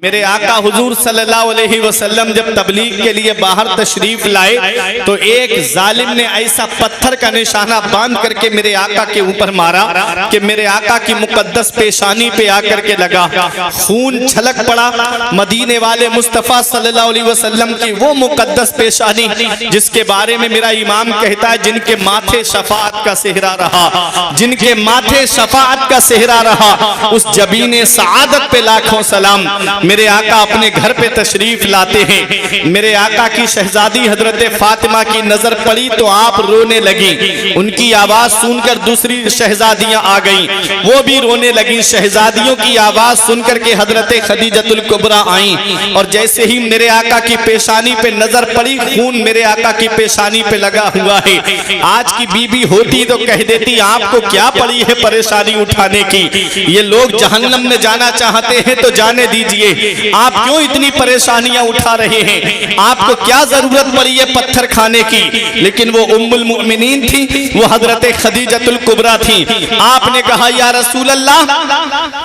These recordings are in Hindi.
मेरे आका हुजूर सल्लल्लाहु अलैहि वसल्लम जब तबलीग के लिए बाहर तशरीफ लाए तो एक जालिम ने ऐसा पत्थर का निशाना बांध करके मेरे आका के ऊपर मारा कि मेरे आका की मुकद्दस पेशानी पे आकर के लगा, खून छलक पड़ा। मदीने वाले मुस्तफ़ा सल्लल्लाहु अलैहि वसल्लम की वो मुकद्दस पेशानी जिसके बारे में मेरा इमाम कहता है जिनके माथे शफाअत का सेहरा रहा, जिनके माथे शफाअत का सेहरा रहा, उस जबीने सआदत पे लाखों सलाम। मेरे आका अपने घर पे तशरीफ लाते हैं। मेरे आका की शहजादी हजरत फातिमा की नजर पड़ी तो आप रोने लगी। उनकी आवाज सुनकर दूसरी शहजादियां आ गईं, वो भी रोने लगी। शहजादियों की आवाज सुनकर के हजरत खदीजतुल कुबरा आईं और जैसे ही मेरे आका की पेशानी पे नजर पड़ी, खून मेरे आका की पेशानी पे लगा हुआ है। आज की बीबी होती तो कह देती आपको क्या पड़ी है परेशानी उठाने की, ये लोग जहन्नम में जाना चाहते हैं तो जाने दीजिए, आप क्यों इतनी परेशानियां उठा रहे हैं, आपको क्या जरूरत पड़ी है पत्थर खाने की। लेकिन वो उम्मुल मुमिनीन थी, वो हजरत खदीजतुल कुबरा थी। आपने कहा या रसूल अल्लाह,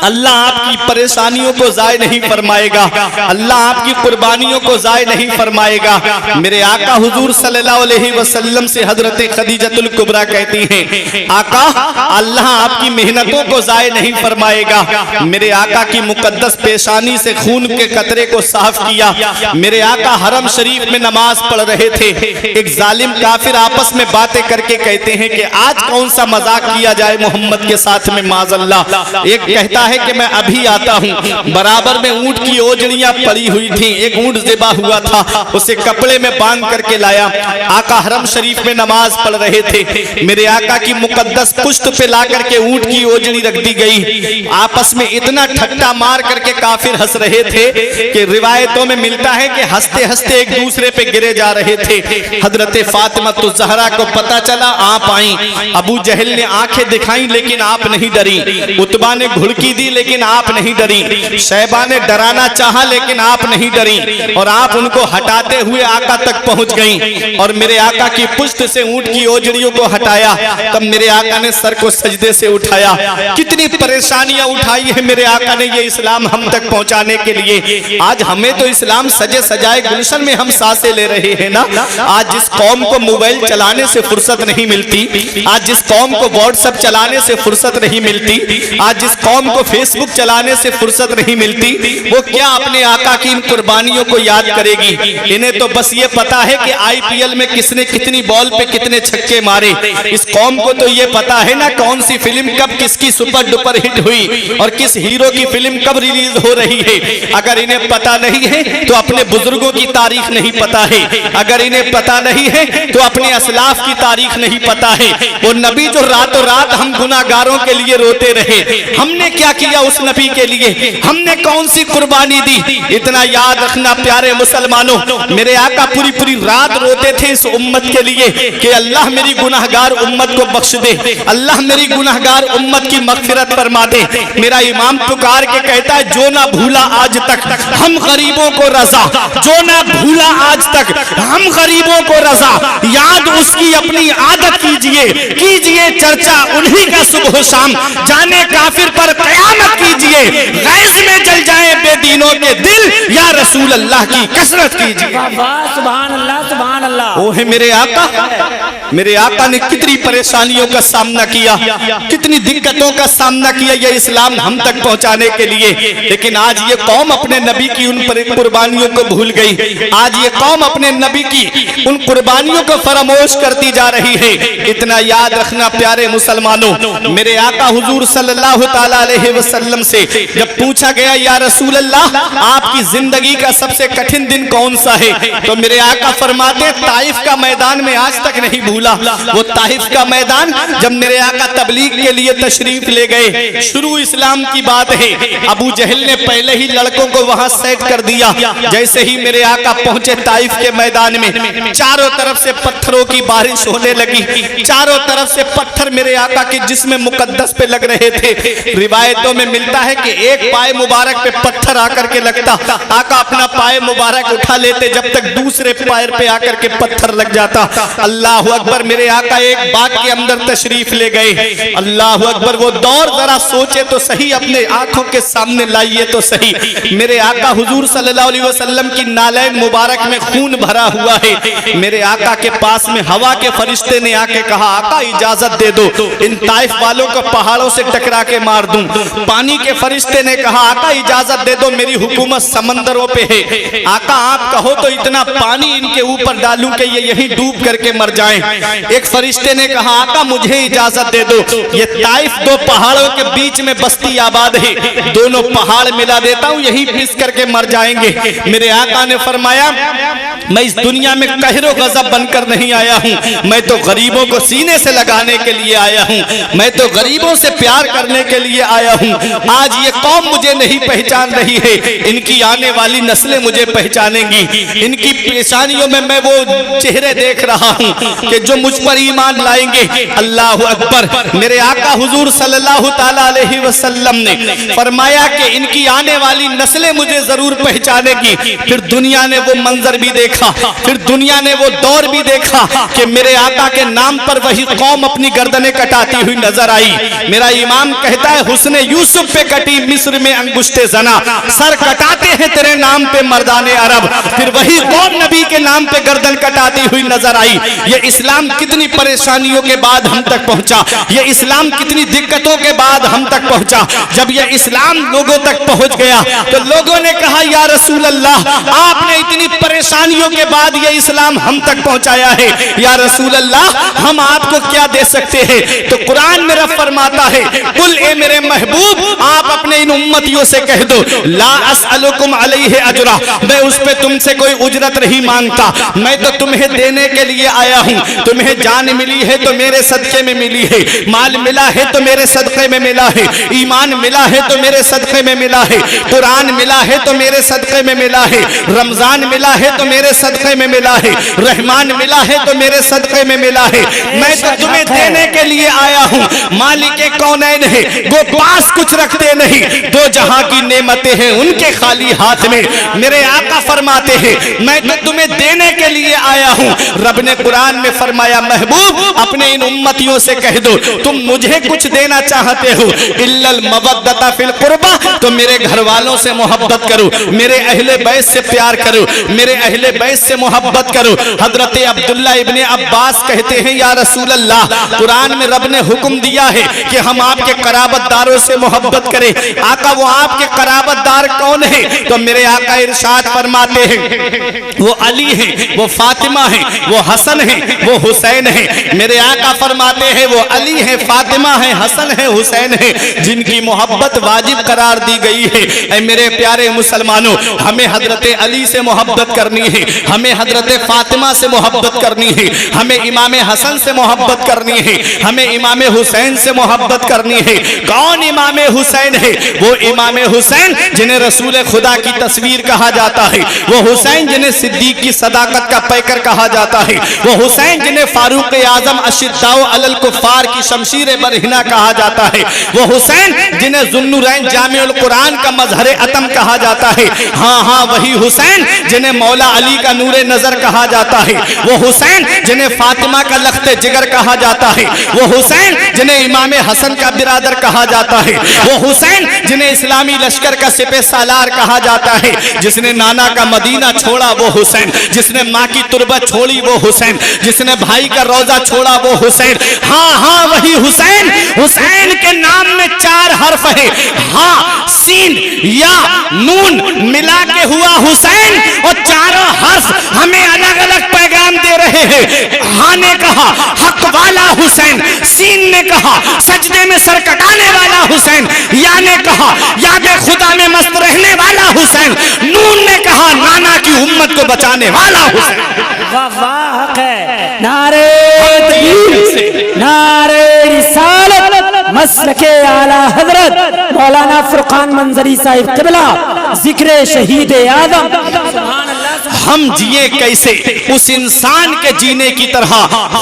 अल्लाह आपकी परेशानियों को जाय नहीं फरमाएगा, अल्लाह आपकी कुर्बानियों को जाय नहीं फरमाएगा। मेरे आका हुजूर सल्लल्लाहु अलैहि वसल्लम से हजरत खदीजतुल कुबरा कहती हैं आका अल्लाह आपकी मेहनतों को जाय नहीं फरमाएगा। मेरे आका की मुकद्दस पेशानी से खून के कतरे को साफ किया। मेरे आका हरम शरीफ में नमाज पढ़ रहे थे। एक जालिम काफिर आपस में बातें करके कहते हैं कि आज कौन सा मजाक किया जाए मोहम्मद के साथ में, माज़अल्लाह। एक कहता है कि मैं अभी आता हूँ। बराबर में ऊंट की ओजड़ियां पड़ी हुई थी, एक ऊंट ज़िबा हुआ था, उसे कपड़े में बांध करके लाया। आका हरम शरीफ में नमाज पढ़ रहे थे। मेरे आका की मुकद्दस पुश्त पे ला करके ऊंट की ओजड़ी रख दी गई। आपस में इतना ठट्टा मार करके काफिर हंस रहे थे कि रिवायतों में मिलता है कि हंसते हंसते एक दूसरे पे गिरे जा रहे थे। हजरत फातिमा तो ज़हरा को पता चला, आप आई। अबू जहल ने आंखें दिखाई लेकिन आप नहीं डरी। उतबा ने घुड़की दी लेकिन आप नहीं डरी। शैबा ने डराना चाहा लेकिन आप नहीं डरी और आप उनको हटाते हुए आका तक पहुंच गई और मेरे आका की पुश्त से ऊंट की ओजड़ियों को हटाया। तब मेरे आका ने सर को सजदे से उठाया। कितनी परेशानियां उठाई है मेरे आका ने ये इस्लाम हम तक पहुंचाने के लिए। आज हमें तो इस्लाम सजे सजाए गुलशन में हम सांसें ले रहे हैं ना। आज जिस कौम को मोबाइल चलाने से फुर्सत नहीं मिलती, आज जिस कौम को व्हाट्सएप चलाने से फुर्सत नहीं मिलती, आज जिस कौम को फेसबुक चलाने से फुर्सत नहीं मिलती, वो क्या अपने आका की इन कुर्बानियों को याद करेगी। इन्हें तो बस ये पता है कि आईपीएल में किसने कितनी बॉल पे कितने छक्के मारे। इस कौम को तो ये पता है ना कौन सी फिल्म कब किसकी सुपर डुपर हिट हुई और किस हीरो की फिल्म कब रिलीज हो रही है। अगर इन्हें पता नहीं है तो अपने बुजुर्गों की तारीख नहीं पता है, अगर इन्हें पता नहीं है तो अपने असलाफ की तारीख नहीं पता है। वो नबी जो रातों रात हम गुनाहगारों के लिए रोते रहे, हमने क्या किया उस नबी के लिए, हमने कौन सी कुर्बानी दी। इतना याद रखना प्यारे मुसलमानों, मेरे आका पूरी पूरी रात रोते थे इस उम्मत के लिए कि अल्लाह मेरी गुनाहगार उम्मत को बख्श दे, अल्लाह मेरी गुनाहगार उम्मत की मगफिरत फरमा दे। मेरा इमाम पुकार के कहता है जो ना भूला आज तक हम गरीबों को रजा, जो ना भूला आज तक हम गरीबों को रजा, याद उसकी अपनी आदत कीजिए, कीजिए चर्चा उन्हीं का सुबह शाम, जाने काफिर पर कयामत कीजिए, गैस में जल जाए बेदीनों के दिल, या रसूल अल्लाह की कसरत कीजिए। सुभान अल्लाह, सुभान अल्लाह। वो है मेरे आका। मेरे आका ने कितनी परेशानियों का सामना किया, कितनी दिक्कतों का सामना किया ये इस्लाम हम तक पहुंचाने के लिए। लेकिन आज ये कौम अपने नबी की उन कुर्बानियों को भूल गई। आज ये कौम अपने नबी की उन कुर्बानियों को फरामोश करती जा रही है। इतना याद रखना प्यारे मुसलमानों, मेरे आका हुजूर सल्लल्लाहु ताला अलैहि वसल्लम से जब पूछा गया या रसूल अल्लाह आपकी जिंदगी का सबसे कठिन दिन कौन सा है, तो मेरे आका फरमाते ताइफ का मैदान में आज तक नहीं भूला। वो ताइफ का मैदान जब मेरे आका तबलीग के लिए तशरीफ ले गए, शुरू इस्लाम की बात है, अबू जहल ने पहले ही लड़कों को वहां सेट कर दिया। जैसे ही मेरे आका पहुंचे ताइफ के मैदान में, चारों तरफ से पत्थरों की बारिश होने लगी, चारों तरफ से पत्थर मेरे आका के जिस्म मुकद्दस पे लग रहे थे। रिवायतों में मिलता है कि एक पाए मुबारक पे पत्थर आकर के लगता, आका अपना पाए मुबारक उठा लेते जब तक दूसरे पैर पे आकर के पत्थर लग जाता। अल्लाह अकबर, मेरे आका एक बाग के अंदर तशरीफ ले गए। अल्लाह अकबर, वो दौर जरा सोचे तो सही, अपने आंखों के सामने लाइए तो सही। मेरे आका हुजूर सल्लल्लाहु अलैहि वसल्लम की नालैन मुबारक में खून भरा हुआ है। मेरे आका के पास में हवा के फरिश्ते ने आके कहा, आका इजाजत दे दो, इन ताइफ वालों को पहाड़ों से टकरा के मार दूं। पानी के फरिश्ते ने कहा, आका इजाजत दे दो, मेरी हुकूमत समंदरों पे है। आका आप कहो तो इतना पानी इनके ऊपर डालूं कि ये यहीं डूब करके मर जाएं। एक फरिश्ते ने कहा, आका मुझे इजाजत दे दो, ये ताइफ दो पहाड़ों के बीच में बस्ती आबाद है, दोनों पहाड़ मिला देता हूं, यहीं पिस करके मर जाएंगे। मेरे आका ने फरमाया, मैं इस दुनिया में कहरो गजब बनकर नहीं आया हूं, मैं तो गरीबों को सीने से लगाने के लिए आया हूं, मैं तो गरीबों से प्यार करने के लिए आया हूं। आज ये कौम मुझे नहीं पहचान रही है, इनकी आने वाली नस्लें मुझे पहचानेंगी। इनकी पेशानियों में मैं वो चेहरे देख रहा हूं कि जो मुझ पर ईमान लाएंगे। अल्लाह अकबर। मेरे आका हुजूर सल्लल्लाहु ताला अलैहि वसल्लम ने फरमाया कि इनकी आने वाली नस्लें मुझे जरूर पहचानेगी। फिर दुनिया ने वो मंजर भी देखा, फिर दुनिया ने वो दौर भी देखा कि मेरे आका के नाम पर वही कौम अपनी गर्दनें कटाती हुई नजर आई। मेरा इमाम कहता है, हुस्ने यूसुफ पे कटी मिस्र में अंगुष्टे जना, सर कटाते हैं तेरे नाम पे मर्दाने अरब। फिर वही कौम नबी के नाम पे गर्दन कटाती हुई नजर आई। ये इस्लाम कितनी परेशानियों के बाद हम तक पहुंचा, ये इस्लाम कितनी दिक्कतों के बाद हम तक पहुंचा। जब ये इस्लाम लोगों तक पहुंच गया तो लोगों ने कहा, या रसूल अल्लाह, आपने इतनी परेशानियों के बाद ये इस्लाम हम तक पहुंचाया है, या रसूल अल्लाह हम आपको क्या दे सकते हैं? तो कुरान मेरा फरमाता है, कुल ए मेरे महबूब, आप अपने इन उम्मतियों से कह दो, ला अस्अलुकुम अलैहि अजरा, मैं उस पे तुमसे कोई उजरत नहीं मांगता, मैं तो तुम्हें देने के लिए आया हूं। तुम्हें जान मिली है तो मेरे सदके में मिली है, माल मिला है तो मेरे सदके में मिला है, ईमान मिला है तो मेरे सदके में मिला है, कुरान मिला है तो मेरे सदके में मिला है, रमजान मिला है तो मेरे सदके में मिला है, रहमान मिला है तो मेरे सदके में मिला है। मैं तो तुम्हें देने के लिए आया हूं। मालिक कौनैन है, वो पास कुछ रखते नहीं, दो जहां की नेमतें हैं उनके खाली हाथ में। मेरे आका फरमाते हैं, मैं तो तुम्हें देने के लिए आया हूं। रब ने कुरान में फरमाया, महबूब अपने इन उम्मतियों से कह दो, तुम मुझे कुछ देना चाहते हो, इल्लल मवद्दता फिल कुर्बा, तो मेरे घर वालों से मोहब्बत करो, मेरे अहले बैत से प्यार करो, मेरे अहले बैत से मोहब्बत करो। हजरत अब्दुल्ला इब्ने अब्बास कहते हैं, या रसूल अल्लाह, कुरान में रब ने हुक्म दिया है कि हम आपके कराबतदारों से मोहब्बत करें। आका वो आपके कराबतदार कौन है? तो मेरे आका इरशाद फरमाते हैं, वो अली है, वो फातिमा है, वो हसन है, वो हुसैन है। मेरे आका फरमाते हैं, वो अली है, फातिमा है, हसन है, हुसैन है, जिनकी मोहब्बत वाजिब करार दी गई है। ऐ मेरे प्यारे मुसलमानों, हमें हजरत अली से मोहब्बत करनी है, हमें हजरत फातिमा से मोहब्बत करनी है, हमें इमाम हसन से मोहब्बत करनी है, हमें इमाम हुसैन से मोहब्बत करनी है। कौन इमाम हुसैन है? वो इमाम हुसैन जिन्हें रसूल खुदा की तस्वीर कहा जाता है, वो हुसैन जिन्हें सिद्दीक की सदाकत का पैकर कहा जाता है, वो हुसैन जिन्हें फारूक आजम अशिद्दाउ अलल कुफ्फार की शमशीर बरहिना कहा जाता है, वो हुसैन जिन्हें जुन्नुरैन जामिउल कुरान का मजहर अतम कहा जाता है। हाँ हाँ, वही हुसैन जिन्हें मौला अली का नूरे नजर कहा जाता है, वो हुसैन जिन्हें फातिमा का लख्ते जिगर कहा जाता है, वो हुसैन जिन्हें इमाम हसन का बिरादर कहा जाता है, वो हुसैन जिन्हें इस्लामी लश्कर का सिपह सालार कहा जाता है, जिसने नाना का मदीना छोड़ा वो हुसैन, जिसने माँ की तुरबत छोड़ी वो हुसैन, जिसने भाई का रोजा छोड़ा वो हुसैन। हाँ हाँ, वही हुसैन। हुसैन के नाम में 4 हर्फ है, हाँ, सीन या नून मिला के हुआ हुसैन, और चारों हर्फ हमें अलग अलग पैगाम दे रहे हैं। हाँ ने कहा हक वाला हुसैन, सीन ने कहा सजदे में सर कटाने वाला हुसैन, या ने कहा याद खुदा में मस्त रहने वाला हुसैन, नून ने कहा नाना की उम्मत को बचाने वाला हुसैन। वाह वाह, हक है। नारे तकबीर, नारे रिसालत, मसलके आला हजरत मौलाना फुरकान मंजरी साहिब क़िबला, जिक्र शहीद आदम। हम जिए कैसे उस इंसान के जीने की तरह,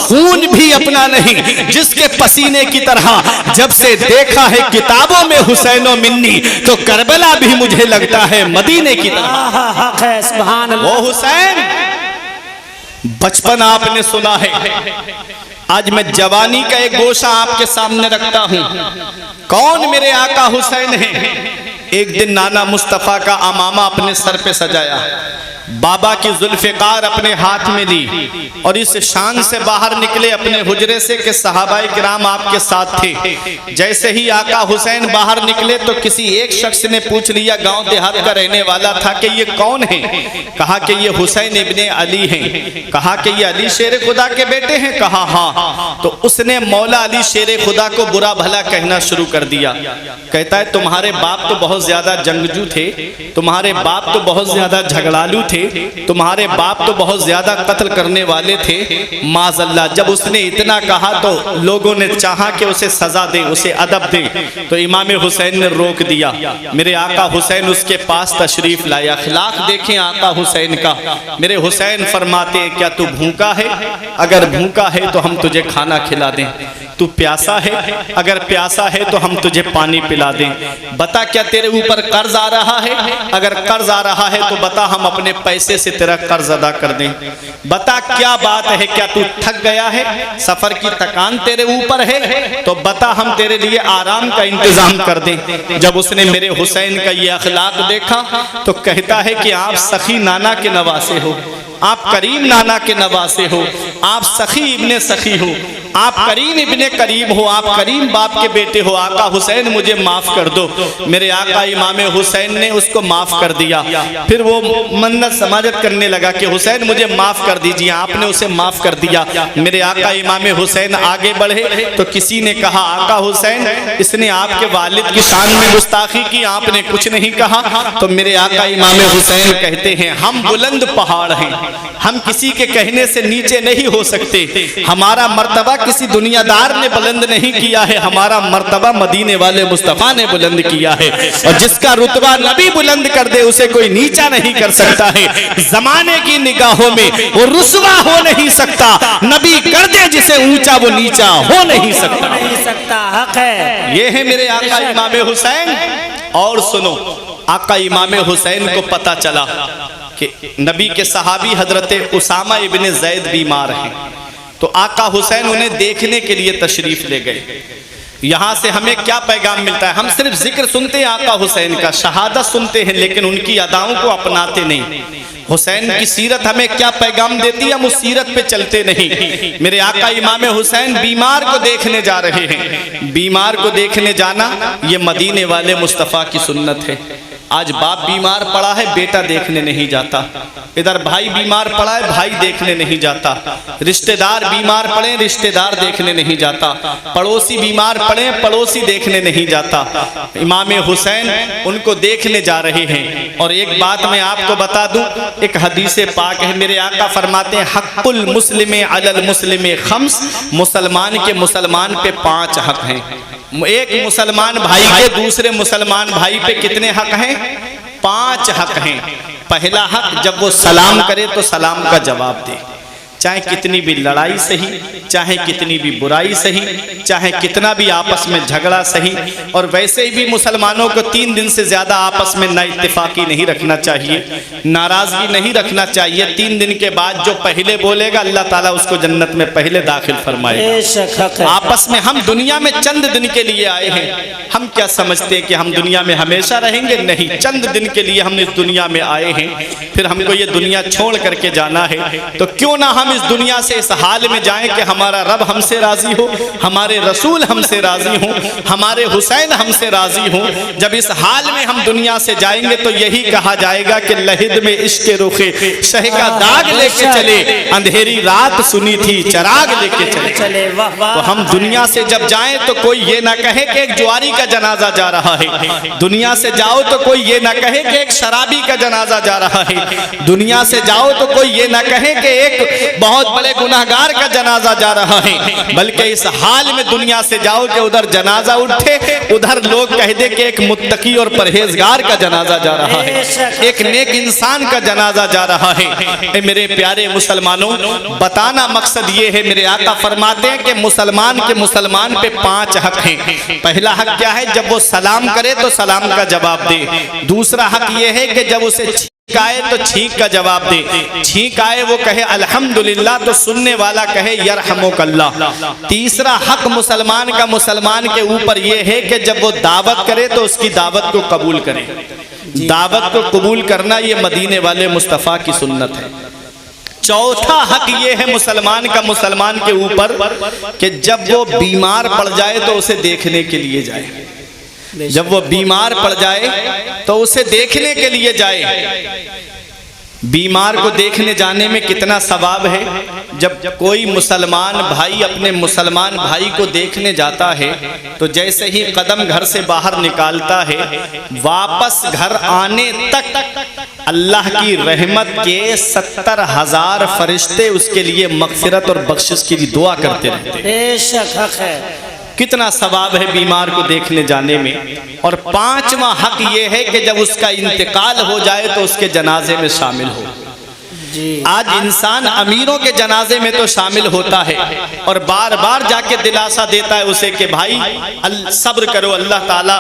खून भी अपना नहीं जिसके पसीने की तरह। जब से देखा है किताबों में हुसैनो मिन्नी, तो करबला भी मुझे लगता है मदीने की तरह। हक है, सुभान अल्लाह। वो हुसैन बचपन आपने सुना है, आज मैं जवानी का एक गोशा आपके सामने रखता हूं। कौन मेरे आका हुसैन है। एक दिन नाना मुस्तफ़ा का अमामा अपने सर पे सजाया, बाबा की जुल्फ़िकार अपने हाथ में ली और इस शान से बाहर निकले अपने हुजरे से कि सहाबाए किराम आपके साथ थे। जैसे ही आका हुसैन बाहर निकले तो किसी एक शख्स ने पूछ लिया, गांव देहात का रहने वाला था, कि ये कौन है। कहा कि ये हुसैन इब्ने अली हैं। कहा कि ये अली शेर खुदा के बेटे हैं। कहा हाँ। तो उसने मौला अली शेर खुदा को बुरा भला कहना शुरू कर दिया। कहता है तुम्हारे बाप तो बहुत ज्यादा जंगजू थे, तुम्हारे बाप तो बहुत ज्यादा झगड़ालू थे, तुम्हारे बाप तो बहुत ज्यादा कत्ल करने वाले थे। माज़अल्लाह। जब उसने इतना कहा तो लोगों ने चाहा कि उसे सजा दे, उसे अदब दे, तो इमाम हुसैन ने रोक दिया। मेरे आका हुसैन उसके पास तशरीफ लाया। अखलाक देखें आका हुसैन का। मेरे हुसैन फरमाते हैं, क्या तू भूखा है? अगर भूखा है तो हम तुझे खाना खिला दें। तू प्यासा है? अगर प्यासा है तो हम तुझे पानी पिला दें। बता क्या तेरे ऊपर कर्ज आ रहा है? अगर कर्ज आ रहा है तो बता, हम अपने पैसे से तेरा कर्ज अदा कर दें। बता क्या बात है, क्या तू थक गया है? सफर की थकान तेरे ऊपर है तो बता, हम तेरे लिए आराम का इंतजाम कर दें। जब उसने मेरे हुसैन का ये अखलाक देखा तो कहता है कि आप सखी नाना के नवासे हो, आप करीम नाना के नवासे हो, आप सखी इब्ने सखी हो, आप करीम इब्ने करीम हो, आप करीम बाप के बेटे हो। आका हुसैन मुझे माफ कर दो। मेरे आका इमाम हुसैन ने उसको माफ कर दिया। फिर वो मन्नत समाजत करने लगा कि हुसैन मुझे माफ कर दीजिए। आपने उसे माफ कर दिया। मेरे आका इमाम हुसैन आगे बढ़े तो किसी ने कहा, आका हुसैन इसने आपके वालिद की शान में गुस्ताखी की, आपने कुछ नहीं कहा। तो मेरे आका इमाम हुसैन कहते हैं, हम बुलंद पहाड़ हैं, हम किसी के कहने से नीचे नहीं हो सकते। हमारा मर्तबा किसी दुनियादार ने बुलंद नहीं किया है, हमारा मर्तबा मदीने वाले मुस्तफा ने बुलंद किया है। और जिसका रुतबा नबी बुलंद कर दे उसे कोई नीचा नहीं कर सकता है। जमाने की निगाहों में वो रुसवा हो नहीं सकता, नबी कर दे जिसे ऊंचा वो नीचा हो नहीं सकता। हक है। ये है मेरे आका इमाम हुसैन। और सुनो, आका इमाम हुसैन को पता चला कि नबी के सहाबी हजरत उसामा इब्ने ज़ैद बीमार हैं, तो आका हुसैन उन्हें देखने के लिए तशरीफ ले गए। यहाँ से हमें क्या पैगाम मिलता है? हम सिर्फ जिक्र सुनते हैं आका हुसैन का, शहादत सुनते हैं, लेकिन उनकी अदाओं को अपनाते नहीं। हुसैन की सीरत हमें क्या पैगाम देती है, हम उस सीरत पे चलते नहीं। मेरे आका इमाम हुसैन बीमार को देखने जा रहे हैं। बीमार को देखने जाना ये मदीने वाले मुस्तफ़ा की सुन्नत है। आज बाप बीमार पड़ा है, बेटा देखने नहीं जाता। इधर भाई बीमार पड़ा है, भाई देखने नहीं जाता। रिश्तेदार बीमार पड़े, रिश्तेदार देखने नहीं जाता। पड़ोसी बीमार पड़े, पड़ोसी देखने नहीं जाता। इमाम हुसैन उनको देखने जा रहे हैं। और एक बात मैं आपको बता दूं, एक हदीस पाक है, मेरे आका फरमाते हैं, हक़्क़ुल मुस्लिम अलल मुस्लिम खम्स, मुसलमान के मुसलमान पे 5 हक हैं। एक मुसलमान भाई के दूसरे मुसलमान भाई पे कितने हक हैं? 5 हक हैं। पहला हक, जब वो सलाम करे तो सलाम का जवाब दे, चाहे कितनी भी लड़ाई सही, चाहे कितनी भी बुराई सही, चाहे कितना भी आपस में झगड़ा सही। और वैसे भी मुसलमानों को 3 दिन से ज्यादा आपस में ना इत्तेफाकी नहीं रखना चाहिए, नाराजगी नहीं रखना चाहिए। 3 दिन के बाद जो पहले बोलेगा अल्लाह ताला उसको जन्नत में पहले दाखिल फरमाएगा। आपस में हम दुनिया में चंद दिन के लिए आए हैं। हम क्या समझते हैं कि हम दुनिया में हमेशा रहेंगे? नहीं, चंद दिन के लिए हम इस दुनिया में आए हैं, फिर हमको ये दुनिया छोड़ करके जाना है। तो क्यों ना हम इस दुनिया से इस हाल में जाएं कि हमारा रब हमसे राजी हो, हमारे रसूल हमसे राजी हो, हमारे हुसैन हमसे राजी हो। जब इस हाल में हम दुनिया से जाएंगे तो यही कहा जाएगा कि लहिद में इश्क रुखे शह का दाग लेके चले, अंधेरी रात सुनी थी चराग लेके चले। तो हम दुनिया से जब जाएं तो कोई ये ना कहे कि एक जुआरी का जनाजा जा रहा है। दुनिया से जाओ तो कोई ये ना कहे कि एक शराबी का जनाजा जा रहा है। दुनिया से जाओ तो कोई ये ना कहे कि एक बहुत बड़े गुनाहगार का जनाजा जा रहा है, बल्कि इस हाल में दुनिया से जाओ कि उधर जनाजा उठे, उधर लोग कह दे कि एक मुत्तकी और परहेजगार का जनाजा जा रहा है, एक नेक इंसान का जनाजा जा रहा है। मेरे प्यारे मुसलमानों, बताना मकसद ये है, मेरे आका फरमाते हैं कि मुसलमान के मुसलमान पे 5 हक हैं। पहला हक क्या है? जब वो सलाम करे तो सलाम का जवाब दे। दूसरा हक ये है कि जब उसे आए तो छींक का जवाब दे, छींक आए वो कहे अल्हम्दुलिल्लाह, तो सुनने वाला कहे यरहमुकल्लाह। तीसरा हक मुसलमान का मुसलमान के ऊपर ये है कि जब वो दावत करे तो उसकी दावत को कबूल करे। दावत को कबूल करना ये मदीने वाले मुस्तफ़ा की सुन्नत है। चौथा हक ये है मुसलमान का मुसलमान के ऊपर कि जब वो बीमार पड़ जाए तो उसे देखने के लिए जाए। जब वो बीमार पड़ जाए तो उसे देखने के लिए जाए। बीमार को देखने जाने में कितना सवाब है। जब कोई मुसलमान भाई अपने मुसलमान भाई को देखने जाता है तो जैसे ही कदम घर से बाहर निकालता है, वापस घर आने तक अल्लाह की रहमत के 70,000 फरिश्ते उसके लिए मगफिरत और बख्शिश की दुआ करते रहते हैं। बेशक हक है। कितना सवाब है बीमार को देखने जाने में। और पांचवा हक ये है कि जब उसका इंतकाल हो जाए तो उसके जनाजे में शामिल हो। आज इंसान अमीरों के जनाजे में तो शामिल होता है और बार बार जाके दिलासा देता है उसे कि भाई सब्र करो, अल्लाह ताला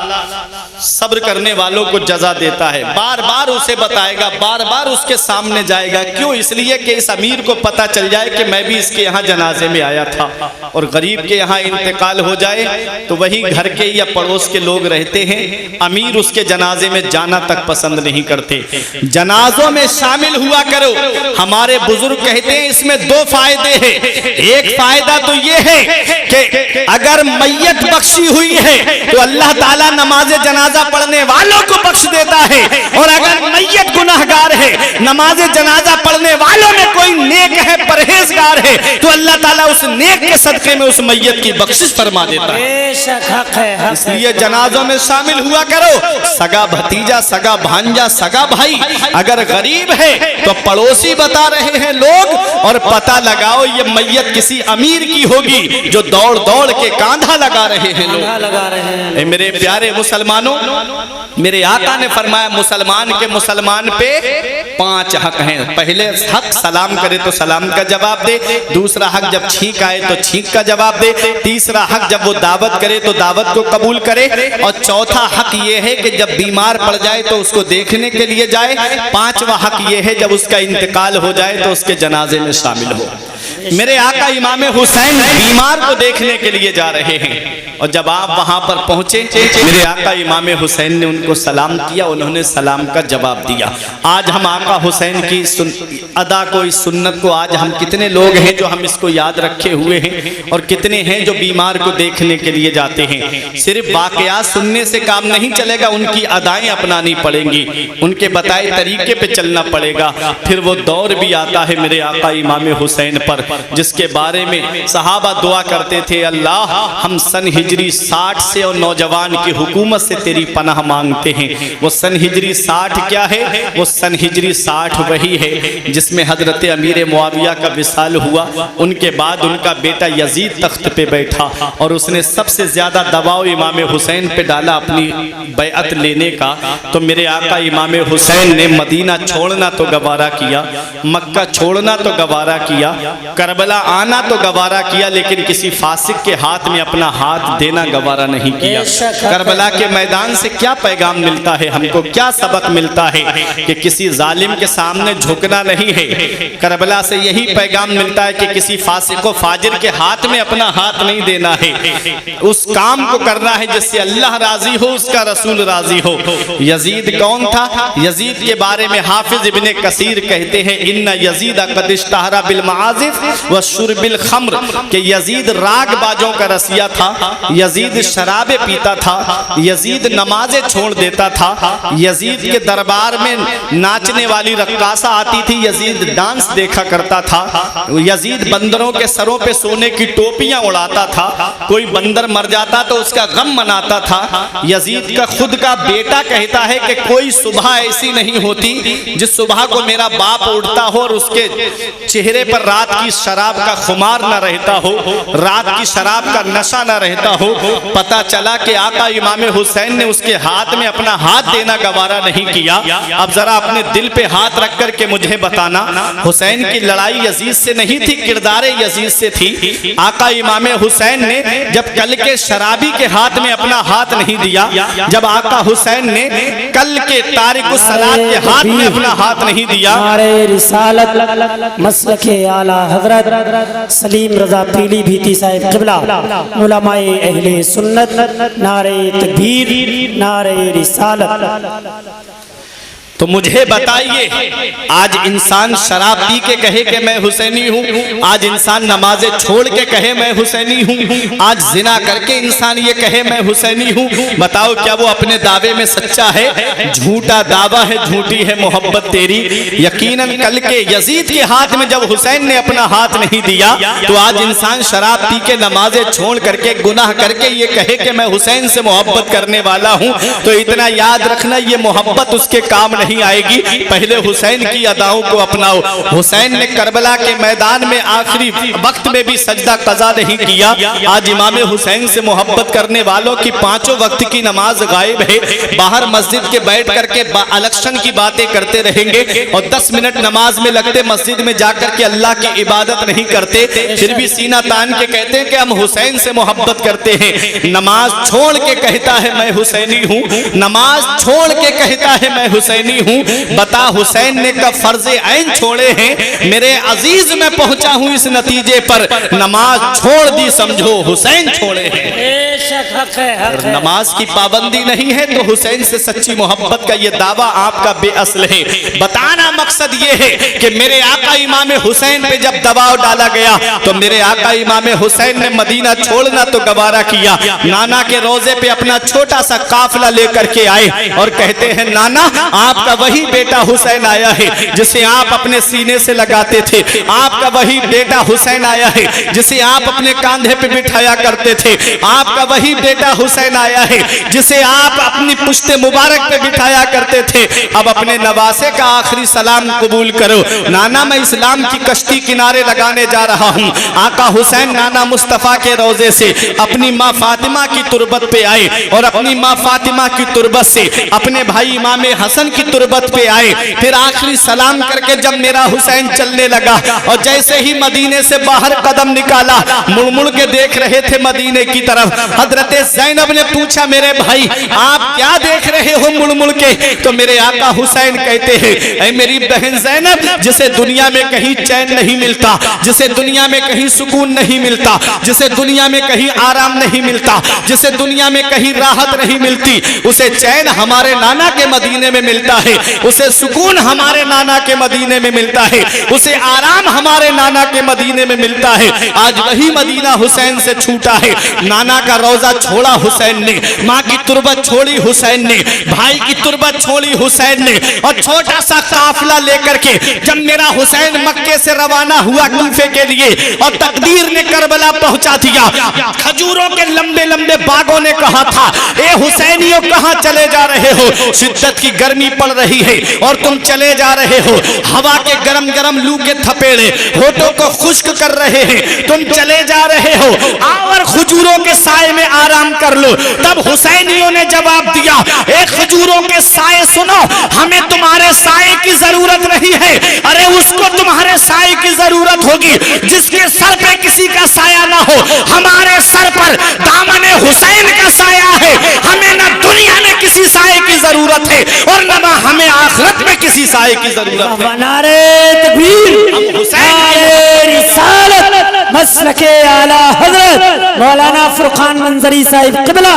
सब्र करने वालों को जजा देता है। बार बार उसे बताएगा, बार बार उसके सामने जाएगा। क्यों? इसलिए कि इस अमीर को पता चल जाए कि मैं भी इसके यहाँ जनाजे में आया था। और गरीब के यहाँ इंतकाल हो जाए तो वही घर के या पड़ोस के लोग रहते हैं, अमीर उसके जनाजे में जाना तक पसंद नहीं करते। जनाजों में शामिल हुआ करो। हमारे बुजुर्ग कहते हैं इसमें दो फायदे हैं। एक फायदा तो ये है कि अगर मैयत बख्शी हुई है तो अल्लाह ताला नमाज़े जनाजा पढ़ने वालों को बख्श देता है। और अगर मैयत गुनाहगार है, नमाज़े जनाजा पढ़ने वालों में कोई नेक है, परहेजगार है, तो अल्लाह ताला उस नेक के सदके में उस मैयत की बख्शिश फरमा देता है। इसलिए जनाजों में शामिल हुआ करो। सगा भतीजा, सगा भांजा, सगा भाई अगर गरीब है तो पड़ोसी बता रहे हैं लोग, और पता लगाओ ये मैयत किसी अमीर की होगी जो दौड़ दौड़ के कांधा लगा रहे हैं लोग। मेरे प्यारे मुसलमानों, मेरे आका ने फरमाया मुसलमान के मुसलमान पे 5 हक हैं। पहले हक सलाम करे तो सलाम का जवाब दे। दूसरा हक जब छींक आए तो छींक का जवाब दे। तीसरा हक जब वो दावत करे तो दावत को कबूल करे। और चौथा हक ये है कि जब बीमार पड़ जाए तो उसको देखने के लिए जाए। पांचवा हक ये है जब उसका इंतकाल हो जाए तो उसके जनाजे में शामिल हो। मेरे आका इमाम हुसैन बीमार को देखने के लिए जा रहे हैं और जब आप वहां पर पहुंचे, मेरे आका इमाम हुसैन ने उनको सलाम किया, उन्होंने सलाम का जवाब दिया। आज हम आका हुसैन की अदा को, इस सुन्नत को आज हम कितने लोग हैं जो हम इसको याद रखे हुए हैं और कितने हैं जो बीमार को देखने के लिए जाते हैं। सिर्फ वाकयात सुनने से काम नहीं चलेगा, उनकी अदाएं अपनानी पड़ेंगी, उनके बताए तरीके पे चलना पड़ेगा। फिर वो दौर भी आता है मेरे आका इमाम हुसैन पर जिसके बारे में सहाबा दुआ करते थे, अल्लाह हम सन हिजरी 60 से और नौजवान की हुकूमत से तेरी पनाह मांगते हैं। वो सन हिजरी 60 क्या है? वो सन हिजरी 60 वही है जिसमें हजरत अमीर मुआविया का विसाल हुआ। उनके बाद उनका बेटा यजीद तख्त पे बैठा और उसने सबसे ज्यादा दबाव इमाम हुसैन पे डाला अपनी बैअत लेने का। तो मेरे आका इमाम हुसैन ने मदीना छोड़ना तो गवारा किया, मक्का छोड़ना तो गवारा किया, करबला आना तो गवारा किया, लेकिन किसी फासिक के हाथ में अपना हाथ देना गवारा नहीं किया। करबला के मैदान से क्या पैगाम मिलता है हमको, क्या सबक मिलता है कि किसी जालिम के सामने झुकना नहीं है। करबला से यही पैगाम मिलता है कि किसी फासिक व फाजिर के हाथ में अपना हाथ नहीं देना है। उस काम को करना है जिससे अल्लाह राजी हो, उसका रसूल राजी हो। यजीद कौन था? यजीद के बारे में हाफिज इब्ने कसीर कहते हैं, इन्ना यजीद कद इश्तहरा बिल मआजिफ व शुर्बिल खम्र, कि यजीद राग बाजों का रसिया था, यजीद शराबे पीता था, यजीद नमाजें छोड़ देता था, यजीद के दरबार में नाचने वाली रक्कासा आती थी, यजीद डांस देखा करता था, यजीद बंदरों के सरों पे सोने की टोपियां उड़ाता था, कोई बंदर मर जाता तो उसका गम मनाता था। यजीद का खुद का बेटा कहता है कि कोई सुबह ऐसी नहीं होती जिस सुबह को मेरा बाप उठता हो और उसके चेहरे पर रात की शराब का खुमार न रहता हो, रात की शराब का नशा न रहता हो, पता चला कि आका इमाम हुसैन ने उसके हाथ में अपना हाथ देना गवारा नहीं किया। अब जरा अपने दिल पे हाथ रख करके मुझे बताना, हुसैन की लड़ाई यजीद से नहीं थी, किरदार यजीद से थी। आका इमाम हुसैन ने जब कल के शराबी के हाथ में अपना हाथ नहीं दिया, जब आका हुसैन ने कल के तारिकुस सलात के हाथ में अपना हाथ नहीं दिया, नारे रिसालत मसलके आला हजरत सलीम रजा पीलीभीती साहिब क़िबला उलमाए अहले सुन्नत, नारे तकबीर, नारे रिसालत। तो मुझे बताइए, आज इंसान शराब पी के कहे कि मैं हुसैनी हूँ, आज इंसान नमाजें छोड़ के कहे मैं हुसैनी हूँ, आज जिना करके इंसान ये कहे मैं हुसैनी हूँ, बताओ क्या वो अपने दावे में सच्चा है? झूठा दावा है, झूठी है मोहब्बत तेरी। यकीनन कल के यजीद के हाथ में जब हुसैन ने अपना हाथ नहीं दिया, तो आज इंसान शराब पी के नमाजें छोड़ करके गुनाह करके ये कहे कि मैं हुसैन से मोहब्बत करने वाला हूँ। तो इतना याद रखना, ये मोहब्बत उसके काम नहीं आएगी। पहले हुसैन की अदाओं को अपनाओ। हुसैन ने करबला के मैदान में आखिरी वक्त में भी सजदा कज़ा नहीं किया। आज इमाम हुसैन से मोहब्बत करने वालों की पांचों वक्त की नमाज गायब है, बाहर मस्जिद के बैठ करके इलेक्शन की बातें करते रहेंगे और 10 मिनट नमाज में लगते मस्जिद में जाकर के अल्लाह की इबादत नहीं करते, फिर भी सीना तान के कहते हैं कि हम हुसैन से मोहब्बत करते हैं। नमाज छोड़ के कहता है मैं हुसैनी हूँ, नमाज छोड़ के कहता है मैं हुसैनी हूँ। बता हुसैन ने कब फर्जे ऐन छोड़े हैं? मेरे अजीज में पहुंचा हूँ इस नतीजे पर, नमाज छोड़ दी समझो हुसैन छोड़े हैं। नमाज की पाबंदी नहीं है तो हुसैन से सच्ची मोहब्बत का ये दावा आपका बेअसल है। बताना मकसद ये है कि मेरे आका इमाम हुसैन पे जब दबाव डाला गया तो मेरे आका इमाम हुसैन ने मदीना छोड़ना तो गवारा किया। नाना के रोजे पे अपना छोटा सा काफिला लेकर के आए और कहते हैं नाना आपका वही बेटा हुसैन आया है जिसे आप अपने सीने से लगाते थे, आपका वही बेटा हुसैन आया है जिसे आप अपने कांधे पे बिठाया करते थे, आपका वही बेटा हुसैन आया है जिसे आप अपनी पुश्ते मुबारक पे बिठाया करते थे। अब अपने नवासे का आखिरी सलाम कबूल करो। नाना मैं इस्लाम की कश्ती किनारे लगाने जा रहा हूँ। आका हुसैन नाना मुस्तफ़ा के रोजे से अपनी माँ फातिमा की तुरबत पे आए और अपनी माँ फातिमा की तुरबत से अपने भाई इमाम हसन की तुरबत पे आए। फिर आखिरी सलाम करके जब मेरा हुसैन चलने लगा और जैसे ही मदीने से बाहर कदम निकाला, मुड़ मुड़ के देख रहे थे मदीने की तरफ। हजरत ज़ैनब ने पूछा मेरे भाई आप क्या देख रहे हो मुड़ मुड़ के? तो मेरे आका हुसैन कहते हैं ऐ मेरी बहन ज़ैनब, जिसे दुनिया में कहीं चैन नहीं मिलता, जिसे दुनिया में कहीं सुकून नहीं मिलता, जिसे दुनिया में कहीं आराम नहीं मिलता, जिसे दुनिया में कहीं राहत नहीं मिलती, उसे चैन हमारे नाना के मदीने में मिलता है, उसे सुकून हमारे नाना के मदीने में मिलता है, उसे आराम हमारे नाना के मदीने में मिलता है। आज वही मदीना हुसैन से छूटा है। नाना का रोजा छोड़ा हुसैन ने, माँ की तुरबत छोड़ी हुसैन ने, भाई की तुरबत छोड़ी हुसैन ने और छोटा सा काफिला लेकर के जब मेरा हुसैन मक्के से रवाना हुआ कूफे के लिए और तकदीर ने करबला पहुंचा दिया। खजूरों के लंबे लंबे बागों ने कहा था ए हुसैनियों कहां चले जा रहे हो? शिद्दत की गर्मी पड़ रही है और तुम चले जा रहे हो। हवा के गरम गरम लू के थपेड़े होठों को खुश्क कर रहे हैं, तुम चले जा रहे हो। आओ और खजूरों के साए में आराम कर लो। तब हुसैनियों ने जवाब दिया ए खजूरों के साए सुनो, हमें तुम्हारे साए की जरूरत नहीं है। अरे उसको तुम्हारे साए की जरूरत होगी जिसके सर पे किसी का साया ना हो। हमारे सर पर दामन हुसैन का साया है। हमें न दुनिया में किसी साए की जरूरत है और न हमें आखिरत में किसी साए की जरूरत है। नारे तकबीर, नारे रिसालत, मसलके आला हजरत मौलाना फुरकान मंजरी साहिब क़िबला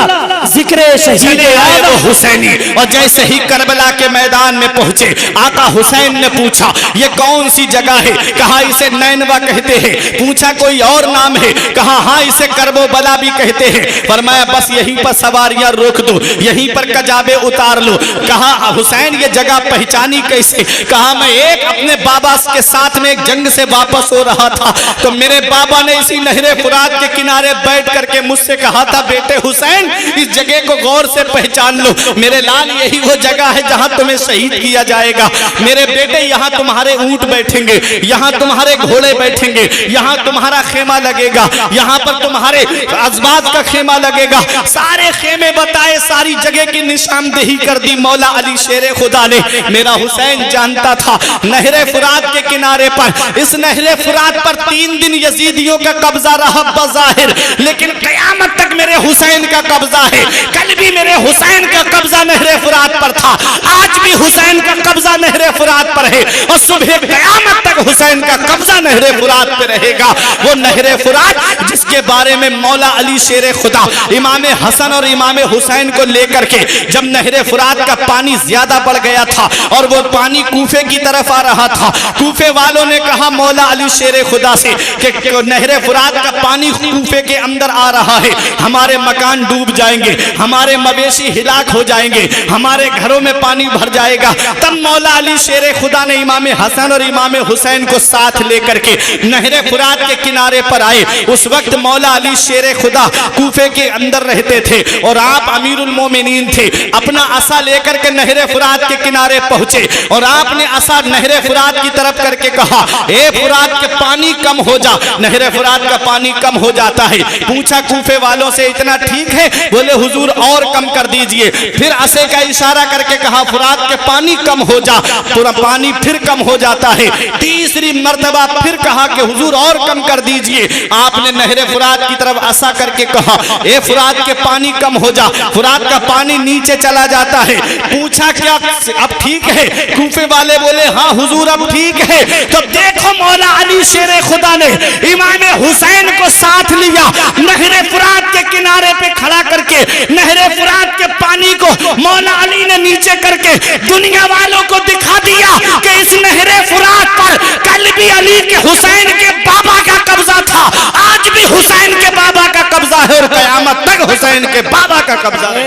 जिक्र शहीद आए वो हुसैनी। और जैसे ही करबला के मैदान में पहुंचे, आका हुसैन ने पूछा ये कौन सी जगह है? कहा इसे नैनवा कहते हैं। पूछा कोई और नाम है? कहा हाँ इसे करबोबला भी कहते हैं। फरमाया बस यहीं पर सवारियां रोक दो, यहीं पर कजाबे उतार लो। कहा हुसैन ये जगह पहचानी कैसे? कहा मैं एक अपने बाबा के साथ में एक जंग से वापस हो रहा था तो मेरे बाबा बाबा ने इसी नहरे फुरात के किनारे बैठ करके मुझसे कहा था, बेटे हुसैन इस जगह को गौर से पहचान लो, मेरे लाल यही वो जगह है जहां तुम्हें शहीद किया जाएगा। मेरे बेटे यहाँ तुम्हारे ऊंट बैठेंगे, यहाँ तुम्हारे घोड़े बैठेंगे, यहाँ तुम्हारा खेमा लगेगा, यहाँ पर तुम्हारे अजबात का खेमा लगेगा। सारे खेमे बताए, सारी जगह की निशानदेही कर दी मौला अली शेर खुदा ने। मेरा हुसैन जानता था नहरे फुरात के किनारे पर, इस नहरे फुरात पर 3 दिन यजीदियों का कब्जा रहा बज़ाहिर, लेकिन कयामत तक मेरे हुसैन का कब्जा है। कल भी मेरे हुसैन का कब्जा नहरे फुरात पर था, आज भी हुसैन का कब्जा नहरे फुरात पर है, और सुबह कयामत तक हुसैन का कब्जा नहरे फुरात पे रहेगा। वो नहरे फुरात जिसके बारे में मौला अली शेर खुदा इमाम हसन और इमाम हुसैन को लेकर के जब नहरे फुरात का पानी ज्यादा बढ़ गया था और वो पानी कूफे की तरफ आ रहा था, कूफे वालों ने कहा मौला अली शेर खुदा से कि नहरे फुरात का पानी कूफे के अंदर आ रहा है, हमारे मकान डूब जाएंगे, हमारे मवेशी हिलाक हो जाएंगे, हमारे घरों में पानी भर जाएगा। तब मौला अली शेर खुदा ने इमाम हसन और इमाम हुसैन को साथ लेकर के नहरे फुरात के किनारे पर आए। उस वक्त मौला अली शेर खुदा कूफे के अंदर रहते थे और आप अमीरुल मोमिनीन थे। अपना असा लेकर के नहरे फुरात के किनारे पहुंचे और आपने असा नहरे फुरात की तरफ करके कहा, ए फुरात के पानी कम हो जा। नहरे फुरात का पानी कम हो जाता है। पूछा कूफे वालों से, इतना ठीक है? बोले हुजूर और कम कर दीजिए। फिर असे का इशारा करके कहा, फुरात के पानी कम हो जा। पूरा पानी फिर कम हो जाता है। तीसरी मर्तबा फिर कहा कि हुजूर और कम कर दीजिए। आपने नहरे फुरात की तरफ असा करके कहा, ए फुरात के पानी कम हो जा। फुरात का पानी नीचे चला जाता है। पूछा क्या अब ठीक है? कूफे वाले बोले हाँ हुजूर अब ठीक है। तो देखो मौला अली शेर खुदा ने इमाम हुसैन को साथ लिया, नहरे फुरात के किनारे पे खड़ा करके नहरे फुरात के पानी को मौला अली ने नीचे करके दुनिया वालों को दिखा दिया कि इस नहरे फुरात पर कल भी अली के हुसैन के बाबा का कब्जा था, आज भी हुसैन के बाबा का कब्जा है और कयामत तक हुसैन के बाबा का कब्जा है।